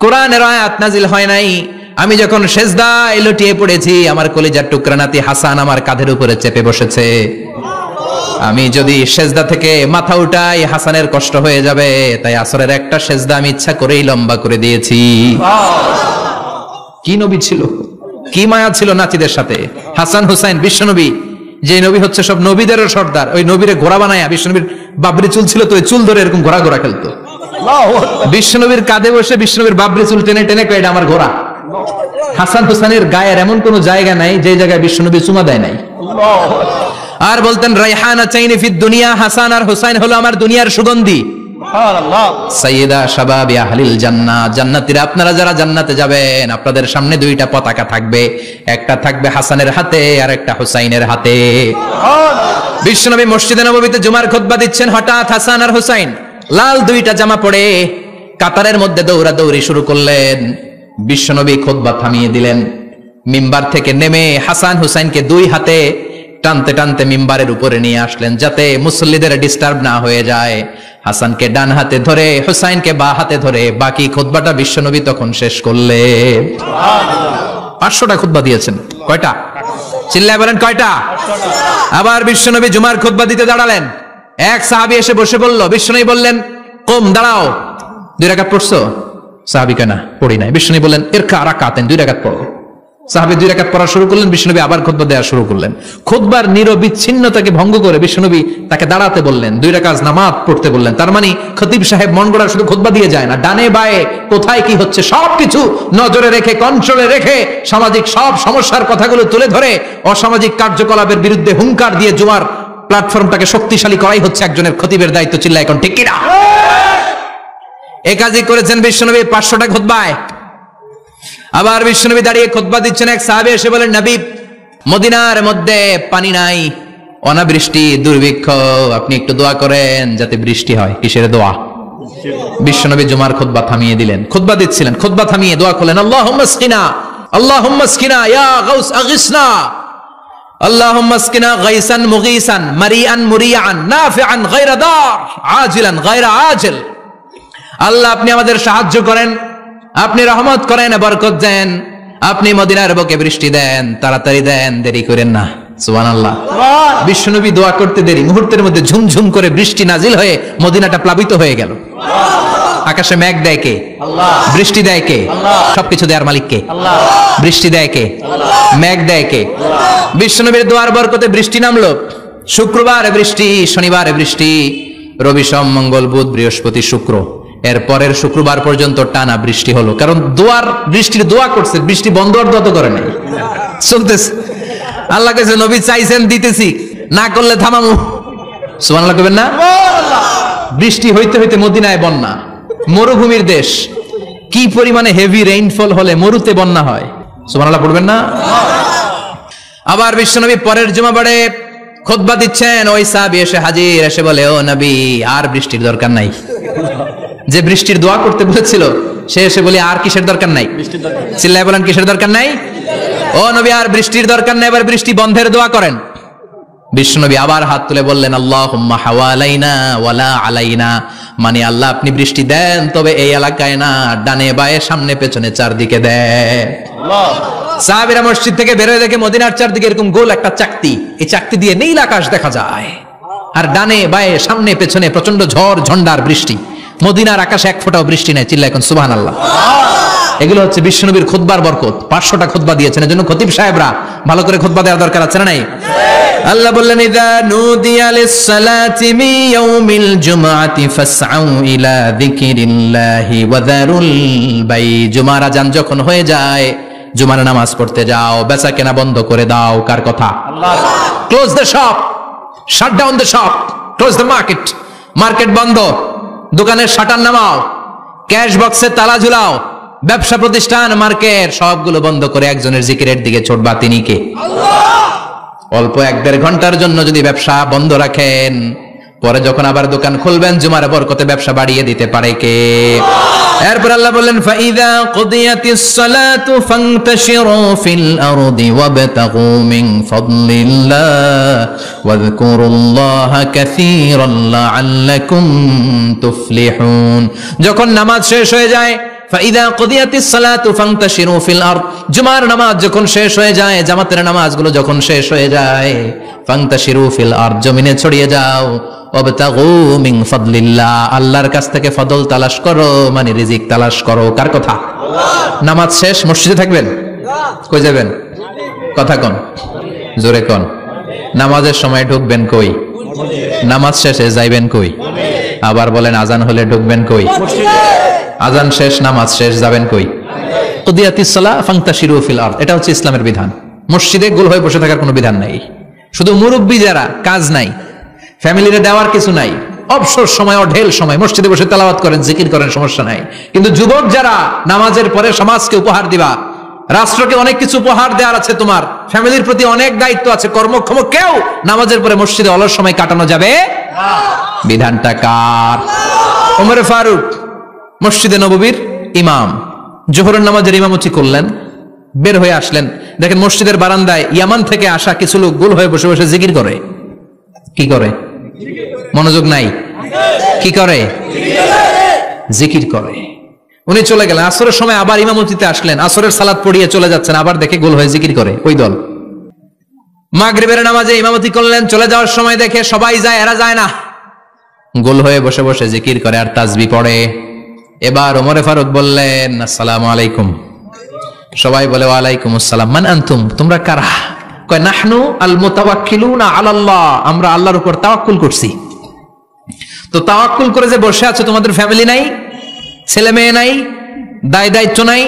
কোরআনের আয়াত নাজিল হয় নাই, আমি যখন সেজদায় লুটিয়ে পড়েছি আমার কলিজার টুকরা নাতি হাসান আমার কাঁধের উপরে চেপে বসেছে, আমি যদি সেজদা থেকে মাথা উঠাই হাসানের কষ্ট হয়ে যাবে, তাই আসরের একটা সেজদা আমি ইচ্ছা করেই লম্বা করে দিয়েছি। কি নবী ছিল, কি মায়া ছিল নাতিদের সাথে। হাসান হুসাইন, বিশ্বনবী যে নবী হচ্ছে সব নবীদেরও সর্দার, ওই নবীরে ঘোড়া বানায়া বিশ্বনবীর বাবরি চুল ছিল তো ওই চুল ধরে এরকম ঘোরা ঘোরা খেলতো। বিশ্বনবীর কাঁধে বসে বিশ্বনবীর বাবরি চুল টেনে টেনে কয় এটা আমার ঘোড়া। হাসান হুসাইনের গায়ের এমন কোন জায়গা নাই যে জায়গায় বিশ্বনবী চুমা দেয় নাই। আর বলতেন রাইহানা চাইনি ফিদ দুনিয়া, হাসান আর হুসাইন হলো আমার দুনিয়ার সুগন্ধি। সাইয়্যিদা শাবাবি আহলিল জান্নাহ, জান্নাতীরা আপনারা যারা জান্নাতে যাবেন আপনাদের সামনে দুইটা পতাকা থাকবে, একটা থাকবে হাসানের হাতে আর একটা হুসাইনের হাতে। বিশ্বনবী মসজিদে নববীতে জুমার খুতবা দিচ্ছেন, হঠাৎ হাসান আর হুসাইন লাল দুইটা জামা পরে কাতারের মধ্যে দৌড়াদৌড়ি শুরু করলেন। বিশ্বনবী খুতবা থামিয়ে দিলেন, মিম্বার থেকে নেমে হাসান হুসাইনকে দুই হাতে টানতে টানতে মিম্বারের উপরে নিয়ে আসলেন যাতে মুসল্লিদের ডিস্টার্ব না হয়ে যায়। হাসানকে ডান হাতে ধরে হুসাইনকে বা হাতে ধরে বাকি খুতবাটা বিশ্বনবী তখন শেষ করলেন। 500টা খুতবা দিয়েছেন। কয়টা? চিল্লায় বলেন কয়টা? আবার বিশ্বনবী জুমার খুতবা দিতে দাঁড়ালেন, এক সাহাবী এসে বসে বলল, বিশ্বনবী বললেন কম দাঁড়াও, 2 রাকাত পড়ছো? সাহাবী কয় না পড়ি নাই। বিশ্বনবী বললেন ইরকা রাকাতান, 2 রাকাত পড়ো। সাহাবী 2 রাকাত পড়া শুরু করলেন, বিশ্বনবী আবার খুতবা দেওয়া শুরু করলেন। খুতবার নিরবিচ্ছিন্নতাকে ভঙ্গ করে বিশ্বনবী তাকে দাঁড়াতে বললেন, 2 রাকাত নামাজ পড়তে বললেন। তার মানে খতিব সাহেব মন গড়া শুধু খুতবা দিয়ে যায় না, ডানে বায়ে কোথায় কি হচ্ছে সবকিছু নজরে রেখে কন্ট্রোলে রেখে সামাজিক সব সমস্যার কথাগুলো তুলে ধরে অসামাজিক কার্যকলাপের বিরুদ্ধে হুঙ্কার দিয়ে জুমার প্ল্যাটফর্মটাকে শক্তিশালী করাই হচ্ছে একজনের খতিবের দায়িত্ব। চিল্লা এখন ঠিক কিনা? এই কাজই করেছেন বিশ্বনবী 500টা খুতবায়। আবার বিশ্বনবী দাঁড়িয়ে খুতবা দিচ্ছেন, এক সাহাবী এসে বলেন, নবী মদিনার মধ্যে পানি নাই, অনাবৃষ্টি, দুর্ভিক্ষ, আপনি একটু দোয়া করেন যাতে বৃষ্টি হয়। কিসের দোয়া? বিশ্বনবী জুমার খুতবা থামিয়ে দিলেন, খুতবা দিচ্ছিলেন, খুতবা থামিয়ে দোয়া করলেন, আল্লাহুম্মা আসকিনা, আল্লাহুম্মা আসকিনা ইয়া গাউস আগিসনা, আল্লাহুম্মা আসকিনা গাইসান মুগীসান মারিআন মুরিআন নাফিআন গায়রা দার আজিলান গায়রা আজিল। আল্লাহ আপনি আমাদের সাহায্য করেন, আপনি রহমত করেন, বরকত দেন, আপনি মদিনার বুকে বৃষ্টি দেন, তাড়াতাড়ি দেন, দেরি করেন না। সুবহানাল্লাহ। বিশ্বনবী দোয়া করতে দেরি, মুহূর্তের মধ্যে ঝুমঝুম করে বৃষ্টি নাজিল হয়ে মদিনাটা প্লাবিত হয়ে গেল। আকাশে মেঘ দেয় কে? আল্লাহ। বৃষ্টি দেয় কে? আল্লাহ। সবকিছু দেয়ার মালিক কে? আল্লাহ। বৃষ্টি দেয় কে? আল্লাহ। মেঘ দেয় কে? আল্লাহ। বিশ্বনবীর দোয়ার বরকতে বৃষ্টি নামলো। শুক্রবার বৃষ্টি, শনিবার বৃষ্টি, রবি সোম মঙ্গল বুধ বৃহস্পতি শুক্র, এর পরের শুক্রবার পর্যন্ত টানা বৃষ্টি হলো। কারণ দোয়ার বৃষ্টির দোয়া করছে, বৃষ্টি বন্ধ আর দোয়া তো করে নাই, চলতেছে। আল্লাহ কাছে নবী চাইছেন দিতেছি, না করলে থামামু। সুবহানাল্লাহ কইবেন না? বৃষ্টি হইতে হইতে মদিনায় বন্যা, মরুভূমির দেশ, কি পরিমাণে হেভি রেইনফল হলে মরুতে বন্যা হয়। সুবহানাল্লাহ পড়বেন না? আবার বিশ্বনবী পরের জুমাবারে খুতবা দিচ্ছেন, ওই সাহাবী এসে হাজির, এসে বলে, ও নবী আর বৃষ্টির দরকার নাই। যে বৃষ্টির দোয়া করতে বলেছিল সে এসে বলে আর কিসের দরকার নাই? চিল্লায় বলেন কিসের দরকার নাই? ও নবী আর বৃষ্টির দরকার নাই, এবার বৃষ্টি বন্ধের দোয়া করেন। বিশ্বনবী আবার হাত তুলে বললেন, আল্লাহুম্মা হাওয়ালাইনা ওয়ালা আলাইনা, মানে আল্লাহ আপনি বৃষ্টি দেন তবে এই এলাকায় না, ডানে বায়ে সামনে পেছনে চারদিকে দেন। সাহাবীরা মসজিদ থেকে বের হয়ে দেখে মদিনার চারদিকে এরকম গোল একটা চাকতি, এই চাকতি দিয়ে নীল আকাশ দেখা যায়, আর ডানে বায়ে সামনে পেছনে প্রচন্ড ঝড় ঝন্ডার বৃষ্টি। মদিনার আকাশে এক ফোঁটাও বৃষ্টি নেই। চিল্লা এখন সুবহানাল্লাহ। এগুলো হচ্ছে বিশ্বনবীর খুতবার বরকত। 500টা খুতবা দিয়েছেন, এজন্য খতিব সাহেবরা ভালো করে খুতবা দেওয়ার দরকার আছে না নাই? আল্লাহ বললেন, ইযা নুদিয়া লিস-সালাতি মিন ইয়াউমিল জুমআতি ফাসআউ ইলা যিকিরিল্লাহি ওয়া যারুল বাই। জুমার আযান যখন হয়ে যায়, জুমার নামাজ পড়তে যাও, বেচা কেনা বন্ধ করে দাও। কার কথা? Allah. Close the shop, shut down the shop, close the market. Market বন্ধ, দোকানের শাটার নামাও, ক্যাশ বক্সে তালা ঝুলাও, ব্যবসা প্রতিষ্ঠান মার্কেট সবগুলো বন্ধ করে একজনের জিকিরের দিকে ছুটবা। তিনি কে? আল্লাহ। অল্প 1-1.5 ঘন্টার জন্য যদি ব্যবসা বন্ধ রাখেন, পরে যখন আবার দোকান খুলবেন জুমার বরকতে ব্যবসা বাড়িয়ে দিতে পারে কে? এরপর আল্লাহ বললেন, ফাইযা কুদিয়াতিস সালাতু ফান্তাশিরু ফিল আরদি ওয়াবতাগু মিন ফাদলিল্লাহ ওয়াযকুরুল্লাহা কাসীরান লাআল্লাকুম তুফলিহুন। যখন নামাজ শেষ হয়ে যায়, ফাইযা কুদিয়াতিস সালাতু ফান্তাশিরু ফিল আরদ, জুমার নামাজ যখন শেষ হয়ে যায়, জামাতের নামাজগুলো যখন শেষ হয়ে যায়, ফান্তাশিরু ফিল আরদ, জমিনে ছড়িয়ে যাও, ওয়াবতাগু মিন ফাদলিল্লাহ, আল্লাহর কাছ থেকে ফদল তালাশ করো, মানে রিজিক তালাশ করো। কার কথা? আল্লাহ। নামাজ শেষ মসজিদে থাকবেন? কই যাবেন? কথা কোন, জোরে কোন। নামাজের সময় ঢুকবেন কই? নামাজ শেষে যাইবেন কই? আবার বলেন আজান হলে ঢুকবেন কই? আজান শেষ, নামাজ শেষ, যাবেন কই? কুদিয়াতিস সালাহ ফান্তাশিরু ফিল আরদ। এটা হচ্ছে ইসলামের বিধান। মসজিদে গোল হয়ে বসে থাকার কোনো বিধান নাই। শুধু মুরব্বী যারা, কাজ নাই, ফ্যামিলিরে দেওয়ার কিছু নাই, অবসর সময় ঢেল সময় মসজিদে বসে তেলাওয়াত করেন, জিকির করেন, সমস্যা নাই। কিন্তু যুবক যারা, নামাজের পরে সমাজকে উপহার দিবা, রাষ্ট্রকে অনেক কিছু উপহার দেওয়ার আছে, তোমার ফ্যামিলির প্রতি অনেক দায়িত্ব আছে, কর্মক্ষম কেউ নামাজের পরে মসজিদে অলস সময় কাটানো যাবে না। বিধানটা কার? ওমর ফারুক মসজিদে নববীর ইমাম, জোহরের নামাজের ইমামতি করলেন, বের হয়ে আসলেন, দেখেন মসজিদের বারান্দায় ইয়ামান থেকে আসা কিছু লোক গোল হয়ে বসে বসে জিকির করে। কি করে? মনোযোগ নাই। কি করে? জিকির করে। উনি চলে গেলেন, আসরের সময় আবার ইমামতিতে আসলেন, আসরের সালাত পড়িয়ে চলে যাচ্ছেন, আবার দেখে গোল হয়ে জিকির করে ওই দল। মাগরিবের নামাজে ইমামতি করলেন, চলে যাওয়ার সময় দেখে সবাই যায়, এরা যায় না, গোল হয়ে বসে বসে জিকির করে আর তাসবিহ পড়ে। এবার ওমরে ফারুক বললেন, আসসালামু আলাইকুম। সবাই বলে ওয়ালাইকুম আসসালাম। মান আনতুম? তোমরা কারা? কয় নাহনু আল মুতাওয়াক্কিলুনা আলাল্লাহ, আমরা আল্লাহর উপর তাওয়াক্কুল করছি। তো তাওয়াক্কুল করে যে বসে আছো, তোমাদের ফ্যামিলি নাই, ছেলে মেয়ে নাই, দায় দায়িত্ব নাই,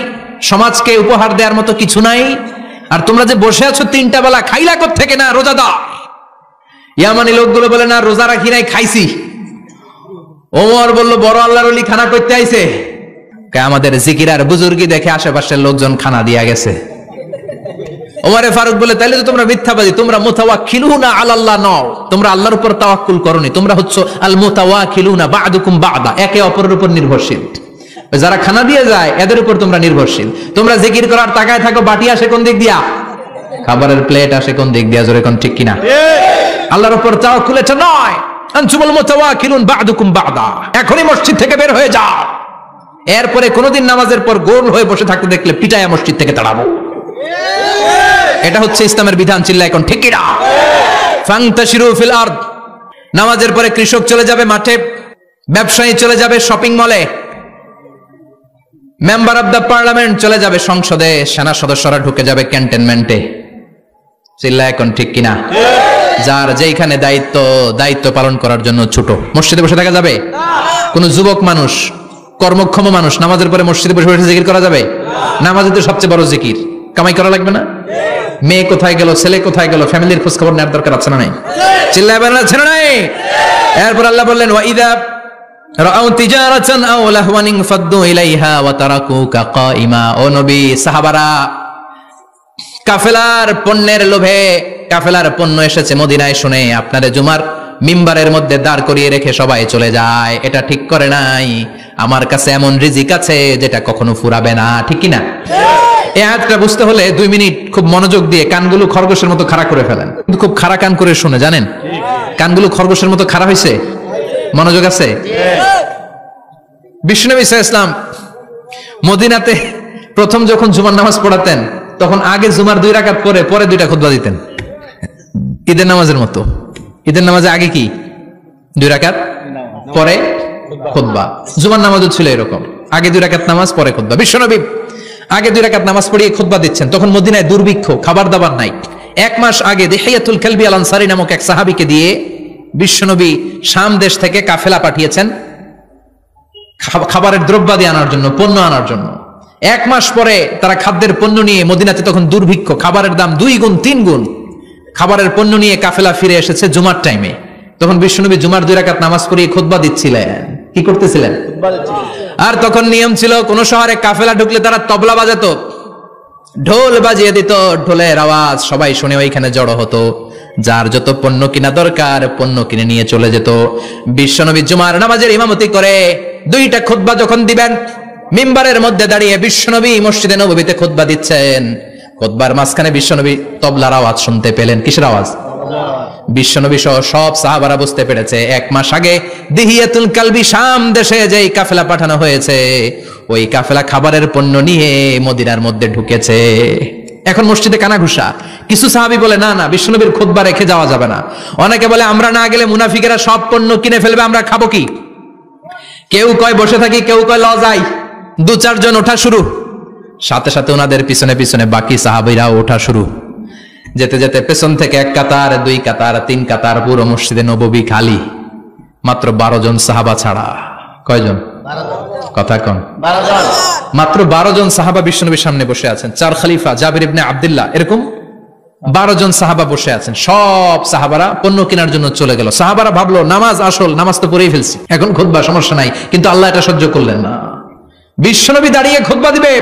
সমাজকে উপহার দেওয়ার মতো কিছু নাই, আর তোমরা যে বসে আছো তিনটা বেলা খাইলা কোত্থেকে? না রোজাদার। ইয়ামানি লোকগুলো বলে না রোজা রাখি নাই, খাইছি। ওমর বলল বড় আল্লাহর ওলি খানা করতে আইছে। আমাদের জিকির আর বুজুর্গি দেখে আশেপাশের লোকজন খানা দিয়া গেছে। ওমরে ফারুক বলে তাইলে তো তোমরা মিথ্যাবাদী, তোমরা মুতাওয়াক্কিলুনা আলাল্লাহ নও, তোমরা আল্লাহর উপর তাওয়াক্কুল করনি, তোমরা হচ্ছে আল মুতাওয়াক্কিলুনা বা'দুকুম বা'দা, একে অপরের উপর নির্ভরশীল। যারা খানা দিয়ে যায় এদের উপর তোমরা নির্ভরশীল। তোমরা জিকির করার তাকায় থাকো, বাটি আসে কোন দিক দিয়া? খাবারের প্লেট আসে কোন দিক দিয়া? জোরে কোন ঠিক কিনা? আল্লাহর উপর তাওয়াক্কুল এটা নয়। আনতুমুল মুতাওয়াক্কিলুন বা'দুকুম বা'দা, এখনই মসজিদ থেকে বের হয়ে যাও। এরপরে কোনদিন নামাজের পর গোল হয়ে বসে থাকতে দেখলে পিটায়া মসজিদ থেকে তাড়াবো। এটা হচ্ছে ইসলামের বিধান। চিল্লা এখন ঠিক কিনা? ফান্তাশিরু ফিল আরদ। নামাজের পরে কৃষক চলে যাবে মাঠে, ব্যবসায়ী চলে যাবে শপিং মলে, মেম্বার অব দ্য পার্লামেন্ট চলে যাবে সংসদে, সেনা সদস্যরা ঢুকে যাবে ক্যান্টনমেন্টে। চিল্লা এখন ঠিক কিনা? যার যেখানে দায়িত্ব পালন করার জন্য ছোট, মসজিদে বসে থাকা যাবে? কোন যুবক মানুষ, কর্মক্ষম মানুষ নামাজের পরে মসজিদে বসে বসে জিকির করা যাবে? নামাজের তো সবচেয়ে বড় জিকির। কামাই করা লাগবে না? মেয়ে কোথায় গেল, ছেলে কোথায় গেল, ফ্যামিলির খোঁজ খবর নেওয়ার দরকার আছে না নাই? চিল্লায় বলেন আছে না নাই? এরপর আল্লাহ বললেন ওয়া ইযা রাআউ তিজারাতান আও লাহওয়ান ফাদ্দু ইলাইহা ওয়া তারাকুকা কাইমা। ও নবী, সাহাবারা কাফেলার পণ্যের লোভে, কাফেলার পণ্য এসেছে মদিনায় শুনে আপনাদের জুমার মিম্বারের মধ্যে দাঁড় করিয়ে রেখে সবাই চলে যায়। এটা ঠিক করে নাই। আমার কাছে এমন রিজিক আছে যেটা কখনো ফুরাবে না। ঠিক কিনা? এই আয়াতটা বুঝতে হলে 2 মিনিট খুব মনোযোগ দিয়ে কানগুলো খরগোশের মতো খাড়া করে ফেলেন, কিন্তু খুব খাড়া কান করে শুনে, জানেন কানগুলো খরগোশের মতো খাড়া হয়েছে? মনোযোগ আছে? বিশ্বনবী সাল্লাল্লাহু আলাইহি ওয়াসাল্লাম মদিনাতে প্রথম যখন জুমার নামাজ পড়াতেন, তখন আগে জুমার 2 রাকাত পরে 2টা খুতবা দিতেন, ঈদের নামাজের মতো। ঈদের নামাজে আগে কি 2 রাকাত, পরে খুতবা। জুমার নামাজও ছিল এরকম, আগে 2 রাকাত নামাজ, পরে খুতবা। বিশ্বনবী আগে 2 রাকাত নামাজ পড়িয়ে খুতবা দিচ্ছেন, তখন মদিনায় দুর্ভিক্ষ, খাবার দাবার নাই। 1 মাস আগে দিহিয়াতুল কালবি আল আনসারী নামক এক সাহাবীকে দিয়ে বিশ্বনবী শাম দেশ থেকে কাফেলা পাঠিয়েছেন খাবারের দ্রব্যাদি আনার জন্য, পণ্য আনার জন্য। 1 মাস পরে তারা খাদ্যের পণ্য নিয়ে, মদিনাতে তখন দুর্ভিক্ষ, খাবারের দাম 2 গুণ 3 গুণ, খাবারের পণ্য নিয়ে কাফেলা ফিরে এসেছে জুমার টাইমে। তখন বিশ্বনবী জুমার 2 রাকাত নামাজ পড়িয়ে খুতবা দিচ্ছিলেন। কি করতেছিলেন? আর তখন নিয়ম ছিল, কোন শহরে কাফেলা ঢুকলে তারা তবলা বাজাতো, ঢোল বাজিয়ে দিত, ঢোলের আওয়াজ সবাই শুনে ওইখানে জড়ো হতো। যার যত পণ্য কিনা দরকার পণ্য কিনে নিয়ে চলে যেত। বিশ্বনবী জুমার নামাজের ইমামতি করে 2টা খুতবা যখন দিবেন, মিম্বারের মধ্যে দাঁড়িয়ে বিশ্বনবী মসজিদে নববীতে খুতবা দিচ্ছেন। খুতবার মাঝখানে বিশ্বনবী তবলার আওয়াজ শুনতে পেলেন। কিসের আওয়াজ? বিশ্বনবী সহ সব সাহাবারা বুঝতে পেরেছে 1 মাস আগে দিহিয়াতুল কালবি শাম দেশে যেই কাফেলা পাঠানো হয়েছে, ওই কাফেলা খাবারের পণ্য নিয়ে মদিনার মধ্যে ঢুকেছে। এখন মসজিদে কানাঘুষা। কিছু সাহাবী বলে না না, বিশ্বনবীর খুতবা রেখে যাওয়া যাবে না। অনেকে বলে আমরা না গেলে মুনাফিকেরা সব পণ্য কিনে ফেলবে, আমরা খাবো কি? কেউ কয় বসে থাকি, কেউ কয় ল যাই। 2-4 জন ওঠা শুরু, সাথে সাথে ওনাদের পিছনে পিছনে বাকি সাহাবীরাও ওঠা শুরু। যেতে যেতে পেছন থেকে 1 কাতার 2 কাতার 3 কাতার পুরো মসজিদে নববী খালি, মাত্র 12 জন সাহাবা ছাড়া। কয়জন? কথা কন। 12 জন। মাত্র 12 জন সাহাবা বিশ্বনবীর সামনে বসে আছেন। 4 খলিফা জাবির ইবনে আব্দুল্লাহ, এরকম 12 জন সাহাবা বসে আছেন। সব সাহাবারা পণ্য কেনার জন্য চলে গেল। সাহাবারা ভাবলো নামাজ আসল, নামাজ তো পড়েই ফেলছি, এখন খুতবা, সমস্যা নাই। কিন্তু আল্লাহ এটা সহ্য করলেন না। বিশ্বনবী দাঁড়িয়ে খুতবা দিবে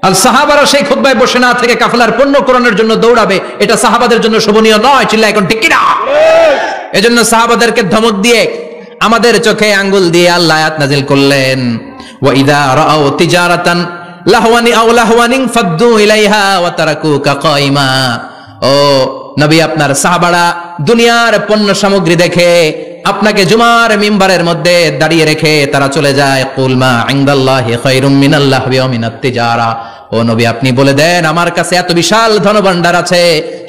আর সাহাবারা সেই খুতবায় বসে না থেকে কাফেলার পণ্য কোরআনের জন্য দৌড়াবে, এটা সাহাবাদের জন্য শোভনীয় নয়। চিল্লা এখন ঠিক কিনা? এজন্য সাহাবাদেরকে ধমক দিয়ে, আমাদের চোখে আঙ্গুল দিয়ে আল্লাহ আয়াত নাযিল করলেন, ওয়া ইযা রাআউ তিজারাতান লাহওয়ানি আও লাহওয়ানিন ফাদ্দু ইলাইহা ওয়া তারাকুকা কাইমা। ও নবী, আপনার সাহাবারা দুনিয়ার পণ্য সামগ্রী দেখে আপনাকে জুমার মিম্বারের মধ্যে দাঁড়িয়ে রেখে তারা চলে যায়। কুল মা ইনদাল্লাহি খায়রুম মিনাল্লাহি ওয়া মিনাত তিজারা। ও নবী, আপনি বলে দেন আমার কাছে এত বিশাল ধনভাণ্ডার আছে,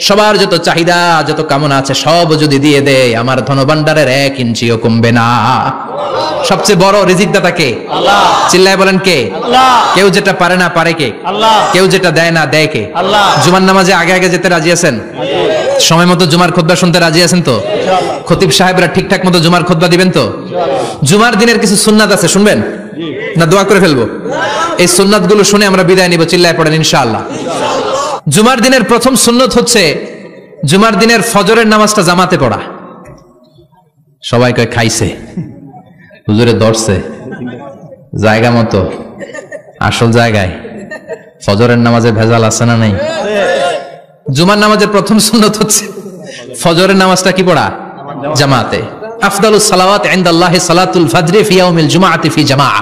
সবার যত চাহিদা যত কামনা আছে সব যদি দিয়ে দেয় আমার ধনভাণ্ডারের 1 ইঞ্চিও কমবে না। সবচেয়ে বড় রিজিকদাতা কে? আল্লাহ। চিল্লায় বলেন কে? আল্লাহ। কেউ যেটা পারে না পারে কে? আল্লাহ। কেউ যেটা দেয় না দেয় কে? আল্লাহ। জুমার নামাজে আগে আগে যেতে রাজি আছেন? সময় মতো জুমার খুতবা শুনতে রাজি আছেন তো? খতিব সাহেবরা ঠিকঠাক মতো জুমার খুতবা দিবেন তো? জুমার দিনের কিছু সুন্নাত আছে, শুনবেন না দোয়া করে ফেলবো? এই সুন্নাত গুলো শুনে আমরা বিদায় নিব। চিল্লায় পড়েন ইনশাআল্লাহ। জুমার দিনের প্রথম সুন্নত হচ্ছে জুমার দিনের ফজরের নামাজটা জামাতে পড়া। সবাই কয় খাইছে, হুজুরে ধরছে জায়গা মতো, আসল জায়গায়। ফজরের নামাজে ভেজাল আছে না নাই? জুমার নামাজের প্রথম সুন্নত হচ্ছে ফজরের নামাজটা কি পড়া? জামাতে। আফদালুস সালাওয়াত ইনদাল্লাহি সালাতুল ফজর ফি ইয়াউমিল জুমআতি ফি জামাআ।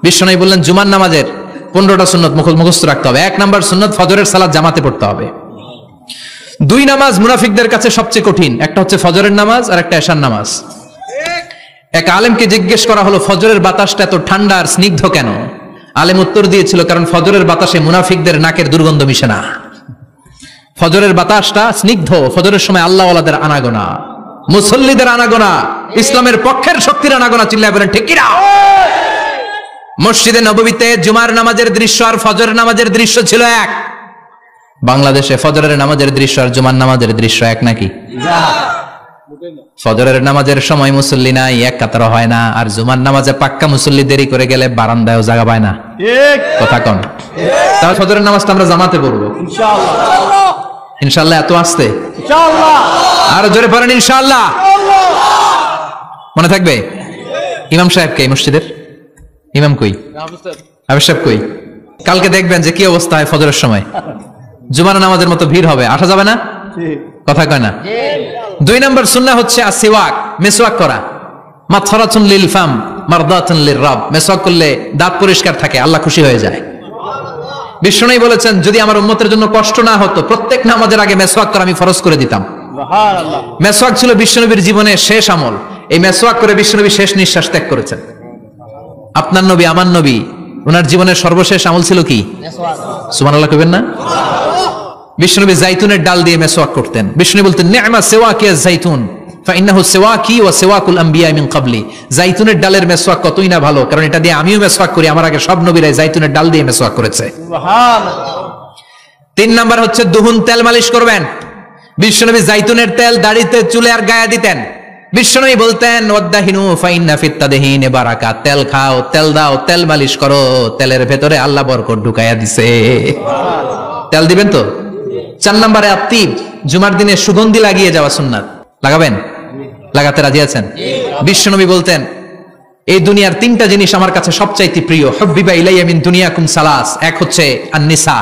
বিশ্বনবী বললেন জুমার নামাজের 15টা সুন্নত মুখস্থ রাখতে হবে। 1 নাম্বার সুন্নত ফজরের সালাত জামাতে পড়তে হবে। 2 নামাজ মুনাফিকদের কাছে সবচেয়ে কঠিন, একটা হচ্ছে ফজরের নামাজ আর একটা এশার নামাজ। এক আলেমকে জিজ্ঞেস করা হলো ফজরের বাতাসটা এত ঠান্ডা আর স্নিগ্ধ কেন? আলেম উত্তর দিয়েছিল কারণ ফজরের বাতাসে মুনাফিকদের নাকের দুর্গন্ধ মিশে না। ফজরের বাতাসটা স্নিগ্ধ, ফজরের সময় আল্লাহওয়ালাদের আনাগোনা, মুসল্লিদের আনাগোনা, ইসলামের পক্ষের শক্তির আনাগোনা। চিল্লায় বলেন ঠিক কিনা? মসজিদে নববীতে জুমার নামাজের দৃশ্য আর ফজরের নামাজের দৃশ্য ছিল এক। বাংলাদেশে ফজরের নামাজের দৃশ্য আর জুমার নামাজের দৃশ্য এক নাকি? ফজরের নামাজের সময় মুসল্লি নাই, 1 কাতার হয় না, আর জুমার নামাজে পাক্কা মুসল্লি দেরি করে গেলে বারান্দায়ও জায়গা পায় না। কথা কন। তাহলে ফজরের নামাজটা আমরা জামাতে পড়বো ইনশাআল্লাহ। ইনশাআল্লাহ এত আসতে ইনশাআল্লাহ, আর জোরে পড়েন ইনশাআল্লাহ। মনে থাকবে? ইমাম সাহেব কে মসজিদের? ইমাম কই? হাফেজ সাহেব কই? কালকে দেখবেন যে কি অবস্থা হয় ফজরের সময়। জুমার নামাজের মতো ভিড় হবে, আসা যাবে না। কথা কয় না। 2 নাম্বার সুন্নাহ হচ্ছে আসওয়াক, মেসওয়াক করা। মাতফারাতুন লিল ফাম মারদাতুন লির রাব। মেসওয়াক করলে দাঁত পরিষ্কার থাকে, আল্লাহ খুশি হয়ে যায়। বিশ্বনবী বলেছেন যদি আমার উম্মতের জন্য কষ্ট না হতো প্রত্যেক নামাজের আগে মেসওয়াক করা আমি ফরজ করে দিতাম। সুবহানাল্লাহ। মেসওয়াক ছিল বিশ্বনবীর জীবনের শেষ আমল। এই মেসওয়াক করে বিশ্বনবী শেষ নিঃশ্বাস ত্যাগ করেছেন। আপনার নবী আমার নবী ওনার জীবনের সর্বশেষ আমল ছিল কি? মেসওয়াক। সুবহানাল্লাহ কইবেন না? বিশ্বনবী জাইতুনের ডাল দিয়ে মেসওয়াক করতেন। বিশ্বনবী বলতেন নি'মা সিওয়াকি আয-যাইতুন ফাইন্নাহু সিওয়াকি ওয়া সিওয়াকুল আমবিয়া মিন ক্বাবলি। জাইতুনের ডালের মেসওয়াক কতই না ভালো, কারণ এটা দিয়ে আমিও মেসওয়াক করি, আমার আগে সব নবীরাই জাইতুনের ডাল দিয়ে মেসওয়াক করেছে। সুবহানাল্লাহ। 3 নাম্বার হচ্ছে দুহুন, তেল মালিশ করবেন। বিশ্বনবী জাইতুনের তেল দাড়িতে চুলে আর গায়ে দিতেন। বিশ্বনবী বলতেন ওয়াদাহিনু ফাইন্না ফিত তাদহিনি বারাকা। তেল খাও, তেল দাও, তেল মালিশ করো, তেলের ভেতরে আল্লাহ বরকত ঢুকাইয়া দিছে। তেল দিবেন তো? 4 নম্বরে আত্তিব, জুমার দিনে সুগন্ধি লাগিয়ে যাওয়া সুন্নাত। লাগাবেন? লাগাতে রাজি আছেন? বিশ্বনবী বলতেন এই দুনিয়ার 3টা জিনিস আমার কাছে সবচাইতে প্রিয়। হুব্বিবা ইলাইয়া মিন দুনিয়াকুম সালাস। 1 হচ্ছে আন-নিসা,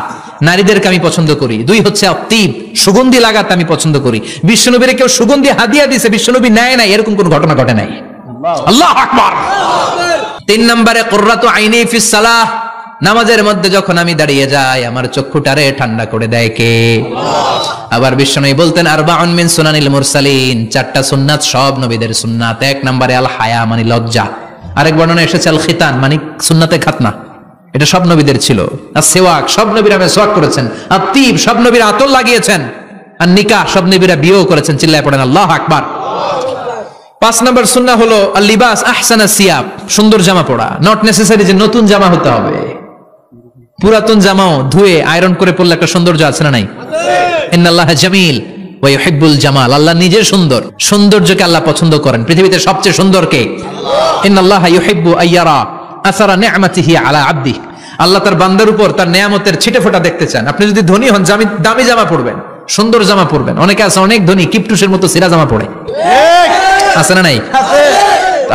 নারীদেরকে আমি পছন্দ করি। 2 হচ্ছে আত্তিব, সুগন্ধি লাগাতে আমি পছন্দ করি। বিশ্বনবীরে কেউ সুগন্ধি হাদিয়া দিয়েছে, বিশ্বনবী নেয় নাই, এরকম কোন ঘটনা ঘটে নাই। আল্লাহু আকবার। 3 নম্বরে কুররাতু আইনি ফিস সালাহ। নামাজের মধ্যে যখন আমি দাঁড়িয়ে যাই আমার চক্ষুটারে ঠান্ডা করে দেয় কে? আবার বিশ্বনবী বলতেন আরবাউন মিন সুনানিল মুরসালিন। 4টা সুন্নাত সব নবীদের সুন্নাত। 1 নম্বরে আল হায়া মানে লজ্জা। আরেক বর্ণনা এসেছে আল খিতান মানে সুন্নাতে খাতনা, এটা সব নবীদের ছিল। আর সেওয়াক সব নবীরা মেসওয়াক করেছেন। আর তিব সব নবীরা আতর লাগিয়েছেন। আর নিকাহ সব নবীরা বিয়েও করেছেন। চিল্লায় পড়েন আল্লাহু আকবার। 5 নম্বর সুন্নাহ হলো আল লিবাস আহসানা সিয়াব, সুন্দর জামা পরা। নট নেসেসারি যে নতুন জামা হতে হবে। পুরাতন জামাও ধুয়ে আয়রন করে পড়লে একটা সৌন্দর্য আছে না নাই? ইন্নাল্লাহা জামিল ওয়া ইউহিব্বুল জামাল। আল্লাহ নিজে সুন্দর, সৌন্দর্যকে আল্লাহ পছন্দ করেন। পৃথিবীতে সবচেয়ে সুন্দর কে? ইন্নাল্লাহা ইউহিব্বু আইয়ারা আসারা নি'মাতিহি আলা আবদি। আল্লাহ তার বান্দার উপর তার নেয়ামতের ছিটেফোঁটা দেখতে চান। আপনি যদি ধনী হন, দামি জামা পরবেন, সুন্দর জামা পরবেন। অনেকে আছে অনেক ধনী, কিপটুসের মতো সিরা জামা পরে, আছে না নাই?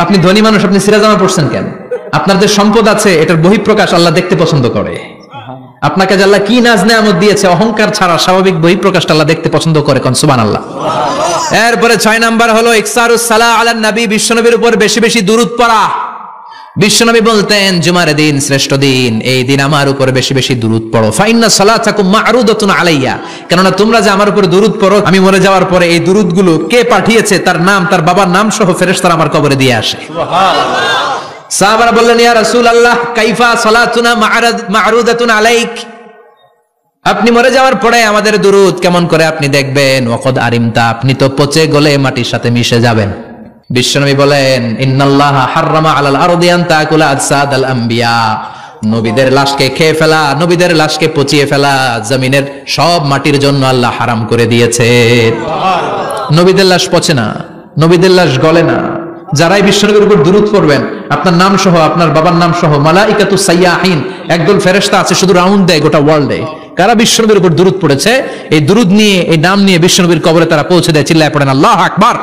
আপনি ধনী মানুষ, আপনি সিরা জামা পরছেন কেন? আপনার যে সম্পদ আছে এটার বহিঃপ্রকাশ আল্লাহ দেখতে পছন্দ করে। আপনাকে যে আল্লাহ কি নাজ নেয়ামত দিয়েছে, অহংকার ছাড়া স্বাভাবিক বহিঃপ্রকাশটা আল্লাহ দেখতে পছন্দ করে। কোন সুবহানাল্লাহ। এরপরে 6 নাম্বার হলো ইকসারুস সালাহ আলান নবী, বিশ্বনবীর উপর বেশি বেশি দুরূদ পড়া। বিশ্বনবী বলতেন জুমার দিন শ্রেষ্ঠ দিন, এই দিন আমার উপর বেশি বেশি দুরূদ পড়ো। ফাইন্না সালাতাকুম মা'রুদাতুন আলাইয়া, কেননা তোমরা যে আমার উপর দুরূদ পড়ো, আমি মরে যাওয়ার পরে এই দুরূদগুলো কে পাঠিয়েছে তার নাম, তার বাবার নাম সহ ফেরেশতারা আমার কবরে দিয়ে আসে। সুবহানাল্লাহ। সাহাবারা বললেন ইয়া রাসূলুল্লাহ কাইফা সালাতুনা মা'রুদাতুন আলাইক, আপনি মরে যাওয়ার পরে আমাদের দুরূদ কেমন করে আপনি দেখবেন? ওয়াকাদ আরিমতা, আপনি তো পচে গলে মাটির সাথে মিশে যাবেন। বিশ্বনবী বলেন ইন্নাল্লাহা হাররামা আলাল আরদি আন তাকুলা আজসাদাল আম্বিয়া, নবীদের লাশকে খেয়ে ফেলা, নবীদের লাশকে পচিয়ে ফেলা জমিনের সব মাটির জন্য আল্লাহ হারাম করে দিয়েছে। নবীদের লাশ পচে না, নবীদের লাশ গলে না। যারাই বিশ্বনবীর উপর দুরূদ পড়বেন, আপনার নাম সহ, আপনার বাবার নাম সহ, মালাইকাতুস সাইয়াহিন, একদল ফেরেশতা আছে শুধু রাউন্ড দেয় গোটা ওয়ার্ল্ডে। কারা বিশ্বনবীর উপর দুরূদ পড়েছে, এই দুরূদ নিয়ে, এই নাম নিয়ে বিশ্বনবীর কবরে তারা পৌঁছে দেয়। চিল্লায় পড়েন আল্লাহু আকবার।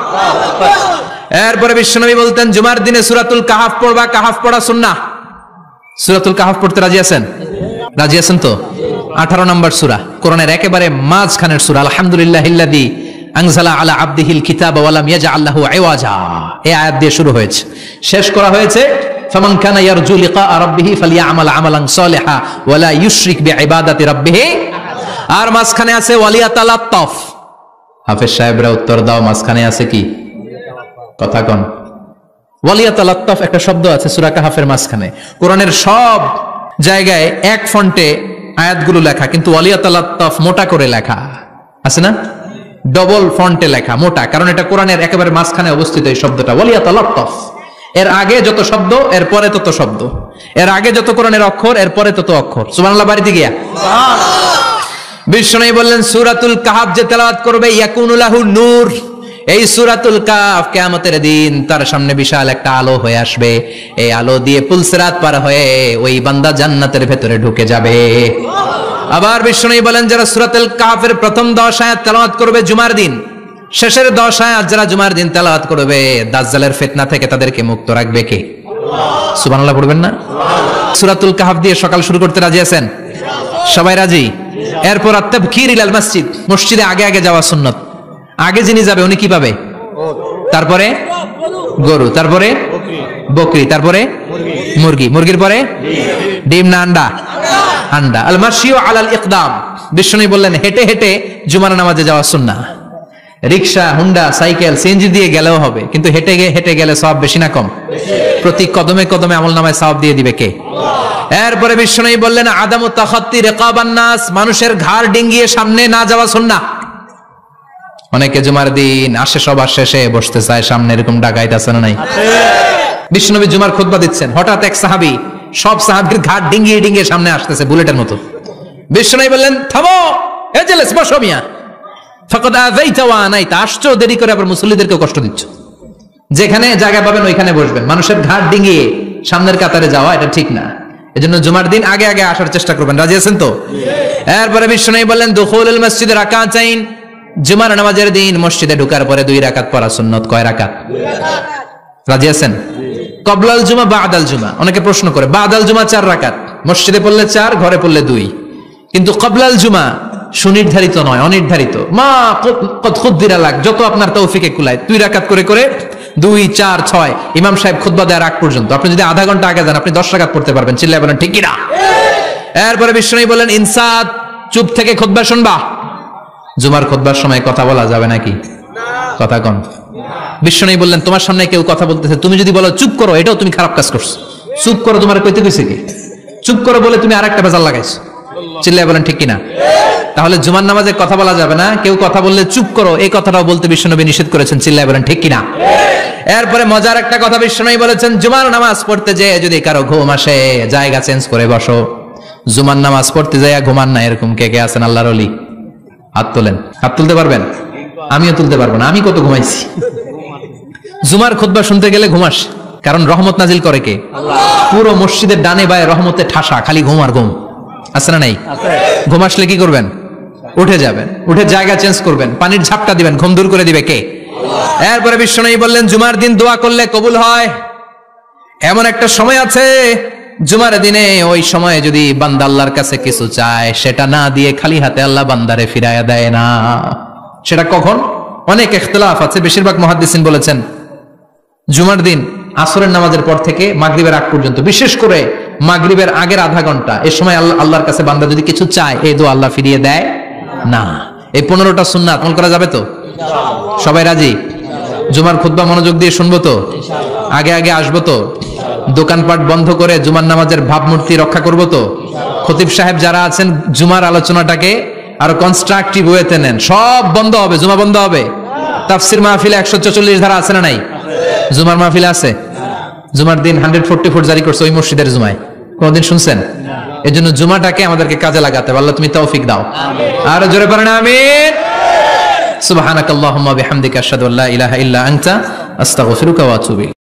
এরপরে বিশ্বনবী বলতেন জুমার দিনে সূরাতুল কাহাফ পড়বা, কাহাফ পড়া সুন্নাহ। সূরাতুল কাহাফ পড়তে রাজি আছেন? রাজি আছেন তো? 18 নম্বর সূরা, কোরআনের একেবারে মাঝখানের সূরা। আলহামদুলিল্লাহিল্লাযী আনজালা আলা আবদিহিল কিতাবা ওয়া লাম ইয়াজআল লাহু ইওয়াজা, এই আয়াত দিয়ে শুরু হয়েছে, শেষ করা হয়েছে ফামান কানা ইয়ারজু লিকা রাব্বিহি ফালইআমাল আমালান সালিহা ওয়া লা ইউশরিক বিইবাদাতি রাব্বিহি। আর মাঝখানে আছে ওয়ালিয়াতালাত্তাফ। হাফেজ সাহেবরা উত্তর দাও, মাঝখানে আছে কি? কথা কন। ওয়ালিয়াতালাত্তাফ একটা শব্দ আছে সূরা কাহাফের মাঝখানে। কোরআনের সব জায়গায় এক ফন্টে আয়াতগুলো লেখা, কিন্তু ওয়ালিয়াতালাত্তাফ মোটা করে লেখা আছে না? ডবল ফন্টে লেখা, মোটা, কারণ এটা কোরআনের একেবারে মাঝখানে অবস্থিত এই শব্দটা ওয়ালিয়াতালাত্তাফ। এর আগে যত শব্দ, এর পরে তত শব্দ, এর আগে যত কোরআনের অক্ষর, এর পরে তত অক্ষর। সুবহানাল্লাহ বাড়িতে গিয়া সুবহানাল্লাহ। বিশ্বনবী বললেন সূরাতুল কাহাফ যে তেলাওয়াত করবে ইয়াকুনু লাহু নূর, এই সূরাতুল কাহাফ কিয়ামতের দিন তার সামনে বিশাল একটা আলো হয়ে আসবে। এই আলো দিয়ে পুলসিরাত পার হয়ে ওই বান্দা জান্নাতের ভেতরে ঢুকে যাবে। আবার বিশ্বনবী বলেন যারা সূরাতুল কাহাফের প্রথম 10 আয়াত তেলাওয়াত করবে জুমার দিন, শেষের 10 আয়াত যারা জুমার দিন তেলাওয়াত করবে, দাজ্জালের ফিতনা থেকে তাদেরকে মুক্ত রাখবে কে? সুবহানাল্লাহ পড়বেন না? সূরাতুল কাহাফ দিয়ে সকাল শুরু করতে রাজি আছেন? সবাই রাজি? এরপর আত-তাবকির ইলাল মসজিদ, মসজিদে আগে আগে যাওয়া সুন্নাত। আগে যিনি যাবে উনি কি পাবে? তারপরে গরু, তারপরে বকরি, তারপরে মুরগি, মুরগির পরে ডিম না আন্ডা? আন্ডা। আল মাশিউ আলাল ইকদাম, বিশ্বনবী বললেন হেঁটে হেঁটে জুমার নামাজে যাওয়া সুন্নাহ। রিকশা, হুন্ডা, সাইকেল, সিএনজি দিয়ে গেলেও হবে, কিন্তু হেঁটে হেঁটে গেলে সওয়াব বেশি না কম? প্রতি কদমে কদমে আমলনামায় সওয়াব দিয়ে দিবে কে? এরপরে বিশ্বনবী বললেন আদামু তাখাত্তি রিকাবান নাস, মানুষের ঘাড় ডিঙ্গিয়ে সামনে না যাওয়া সুন্নাহ। অনেকে জুমার দিন আসে সবার শেষে বসতে চায় সামনে, এরকম ডাকাইত আছে না নাই? বিশ্বনবী জুমার খুতবা দিচ্ছেন, হঠাৎ এক সাহাবী সব সাহাবীর ঘাট ডিঙ্গিয়ে ডিঙ্গিয়ে সামনে আসতেছে বুলেটের মতো। বিশ্বনবী বললেন থামো, এজেলেস বসো মিয়া, ফাকাদ আযাইতা ওয়া আনাইতা, আসছো দেরি করে আবার মুসল্লিদেরকে কষ্ট দিচ্ছ। যেখানে জায়গা পাবেন ওইখানে বসবেন, মানুষের ঘাট ডিঙ্গিয়ে সামনের কাতারে যাওয়া এটা ঠিক না। এজন্য জুমার দিন আগে আগে আসার চেষ্টা করবেন। রাজি আছেন তো? এরপরে বিশ্বনবী বললেন দুখুলুল মসজিদে রাকাতাইন, জুমার নামাজের দিন মসজিদে ঢোকার পরে 2 রাকাত পড়া সুন্নাত। কয় রাকাত? 2 রাজি আছেন? কবলাল জুমা বাদাল জুমা, অনেকে প্রশ্ন করে বাদাল জুমা 4 রাকাত, মসজিদে পড়লে 4, ঘরে পড়লে 2, কিন্তু কবলাল জুমা সুনির্ধারিত নয়, অনির্ধারিত। মা কদ খুদ্দিরা লাক, যত আপনার তৌফিকে কুলায় 2 রাকাত করে করে 2, 4, 6 ইমাম সাহেব খুতবা দেওয়ার আগ পর্যন্ত। আপনি যদি আধা ঘন্টা আগে যান আপনি 10 রাকাত পড়তে পারবেন। চিল্লায় বলেন ঠিক কি না? এরপরে বিশ্বনবী বলেন ইনসাত, চুপ থেকে খুতবা শুনবা। জুমার খুতবার সময় কথা বলা যাবে নাকি? কথা কন। বিশ্বনবী বললেন তোমার সামনে কেউ কথা বলতেছে, তুমি যদি বলো চুপ করো, এটাও তুমি খারাপ কাজ করছো। চুপ করো তোমার কইতে কইছে কি? চুপ করো বলে তুমি আরেকটা ভেজাল লাগাইছো। চিল্লায় বলেন ঠিক কিনা? তাহলে জুমার নামাজে কথা বলা যাবে না, কেউ কথা বললে চুপ করো এই কথাটাও বলতে বিশ্বনবী নিষেধ করেছেন। চিল্লায় বলেন ঠিক কিনা? এরপরে মজার একটা কথা বিশ্বনবী বলেছেন, জুমার নামাজ পড়তে যে যদি কারো ঘুম আসে জায়গা চেঞ্জ করে বসো। জুমার নামাজ পড়তে যাইয়া ঘুমান না, এরকম কে কে আছেন আল্লাহর ওলি? হাত তোলেন। হাত তুলতে পারবেন? আমিও তুলতে পারবো না, আমি কত ঘুমাইছি। জুমার খুতবা শুনতে গেলে ঘুমাস, কারণ রহমত নাজিল করে কে? পুরো মসজিদের ডানে বায়ে রহমতে ঠাসা, খালি ঘুম আর ঘুম। আছে না নাই? ঘুম আসলে কি করবেন? উঠে যাবেন, উঠে জায়গা চেঞ্জ করবেন, পানির ঝাপটা দিবেন, ঘুম দূর করে দিবে কে? এরপরে বিশ্বনবী বললেন জুমার দিন দোয়া করলে কবুল হয়। এমন একটা সময় আছে জুমার দিনে, ওই সময়ে যদি বান্দা আল্লাহর কাছে কিছু চায়, সেটা না দিয়ে খালি হাতে আল্লাহ বান্দারে ফিরাইয়া দেয় না। সেটা কখন? অনেক ইখতিলাফ আছে, বেশিরভাগ মুহাদ্দিসিন বলেছেন জুমার দিন আসরের নামাজের পর থেকে মাগরিবের আগ পর্যন্ত, বিশেষ করে মাগরিবের আগের আধা ঘন্টা, এই সময় আল্লাহর কাছে বান্দা যদি কিছু চায়, এই দোয়া আল্লাহ ফিরিয়ে দেয় না। এই 15টা সুন্নাত আমল করা যাবে তো? সবাই রাজি? জুমার খুতবা মনোযোগ দিয়ে শুনবো তো? আগে আগে আসবো তো? দোকানপাট বন্ধ করে জুমার নামাজের ভাবমূর্তি রক্ষা করবো তো? খতিব সাহেব যারা আছেন, জুমার আলোচনাটাকে আরো কনস্ট্রাকটিভ ওয়েতে নেন। সব বন্ধ হবে, জুমা বন্ধ হবে। তাফসির মাহফিলে 144 ধারা আছে না নাই? জুমার মাহফিলে আছে। জুমার দিন 144 জারি করছে ওই মসজিদের জুমায়, কোনদিন শুনছেন? এই জন্য জুমাটাকে আমাদেরকে কাজে লাগাতে হবে। আল্লাহ তুমি তৌফিক দাও। আর জোরে পড়েন আমিন। সুবহানাকাল্লাহুম্মা বিহামদিকা আশহাদু আল্লা ইলাহা ইল্লা আনতা আস্তাগফিরুকা ওয়া আতুবু ইলাইক।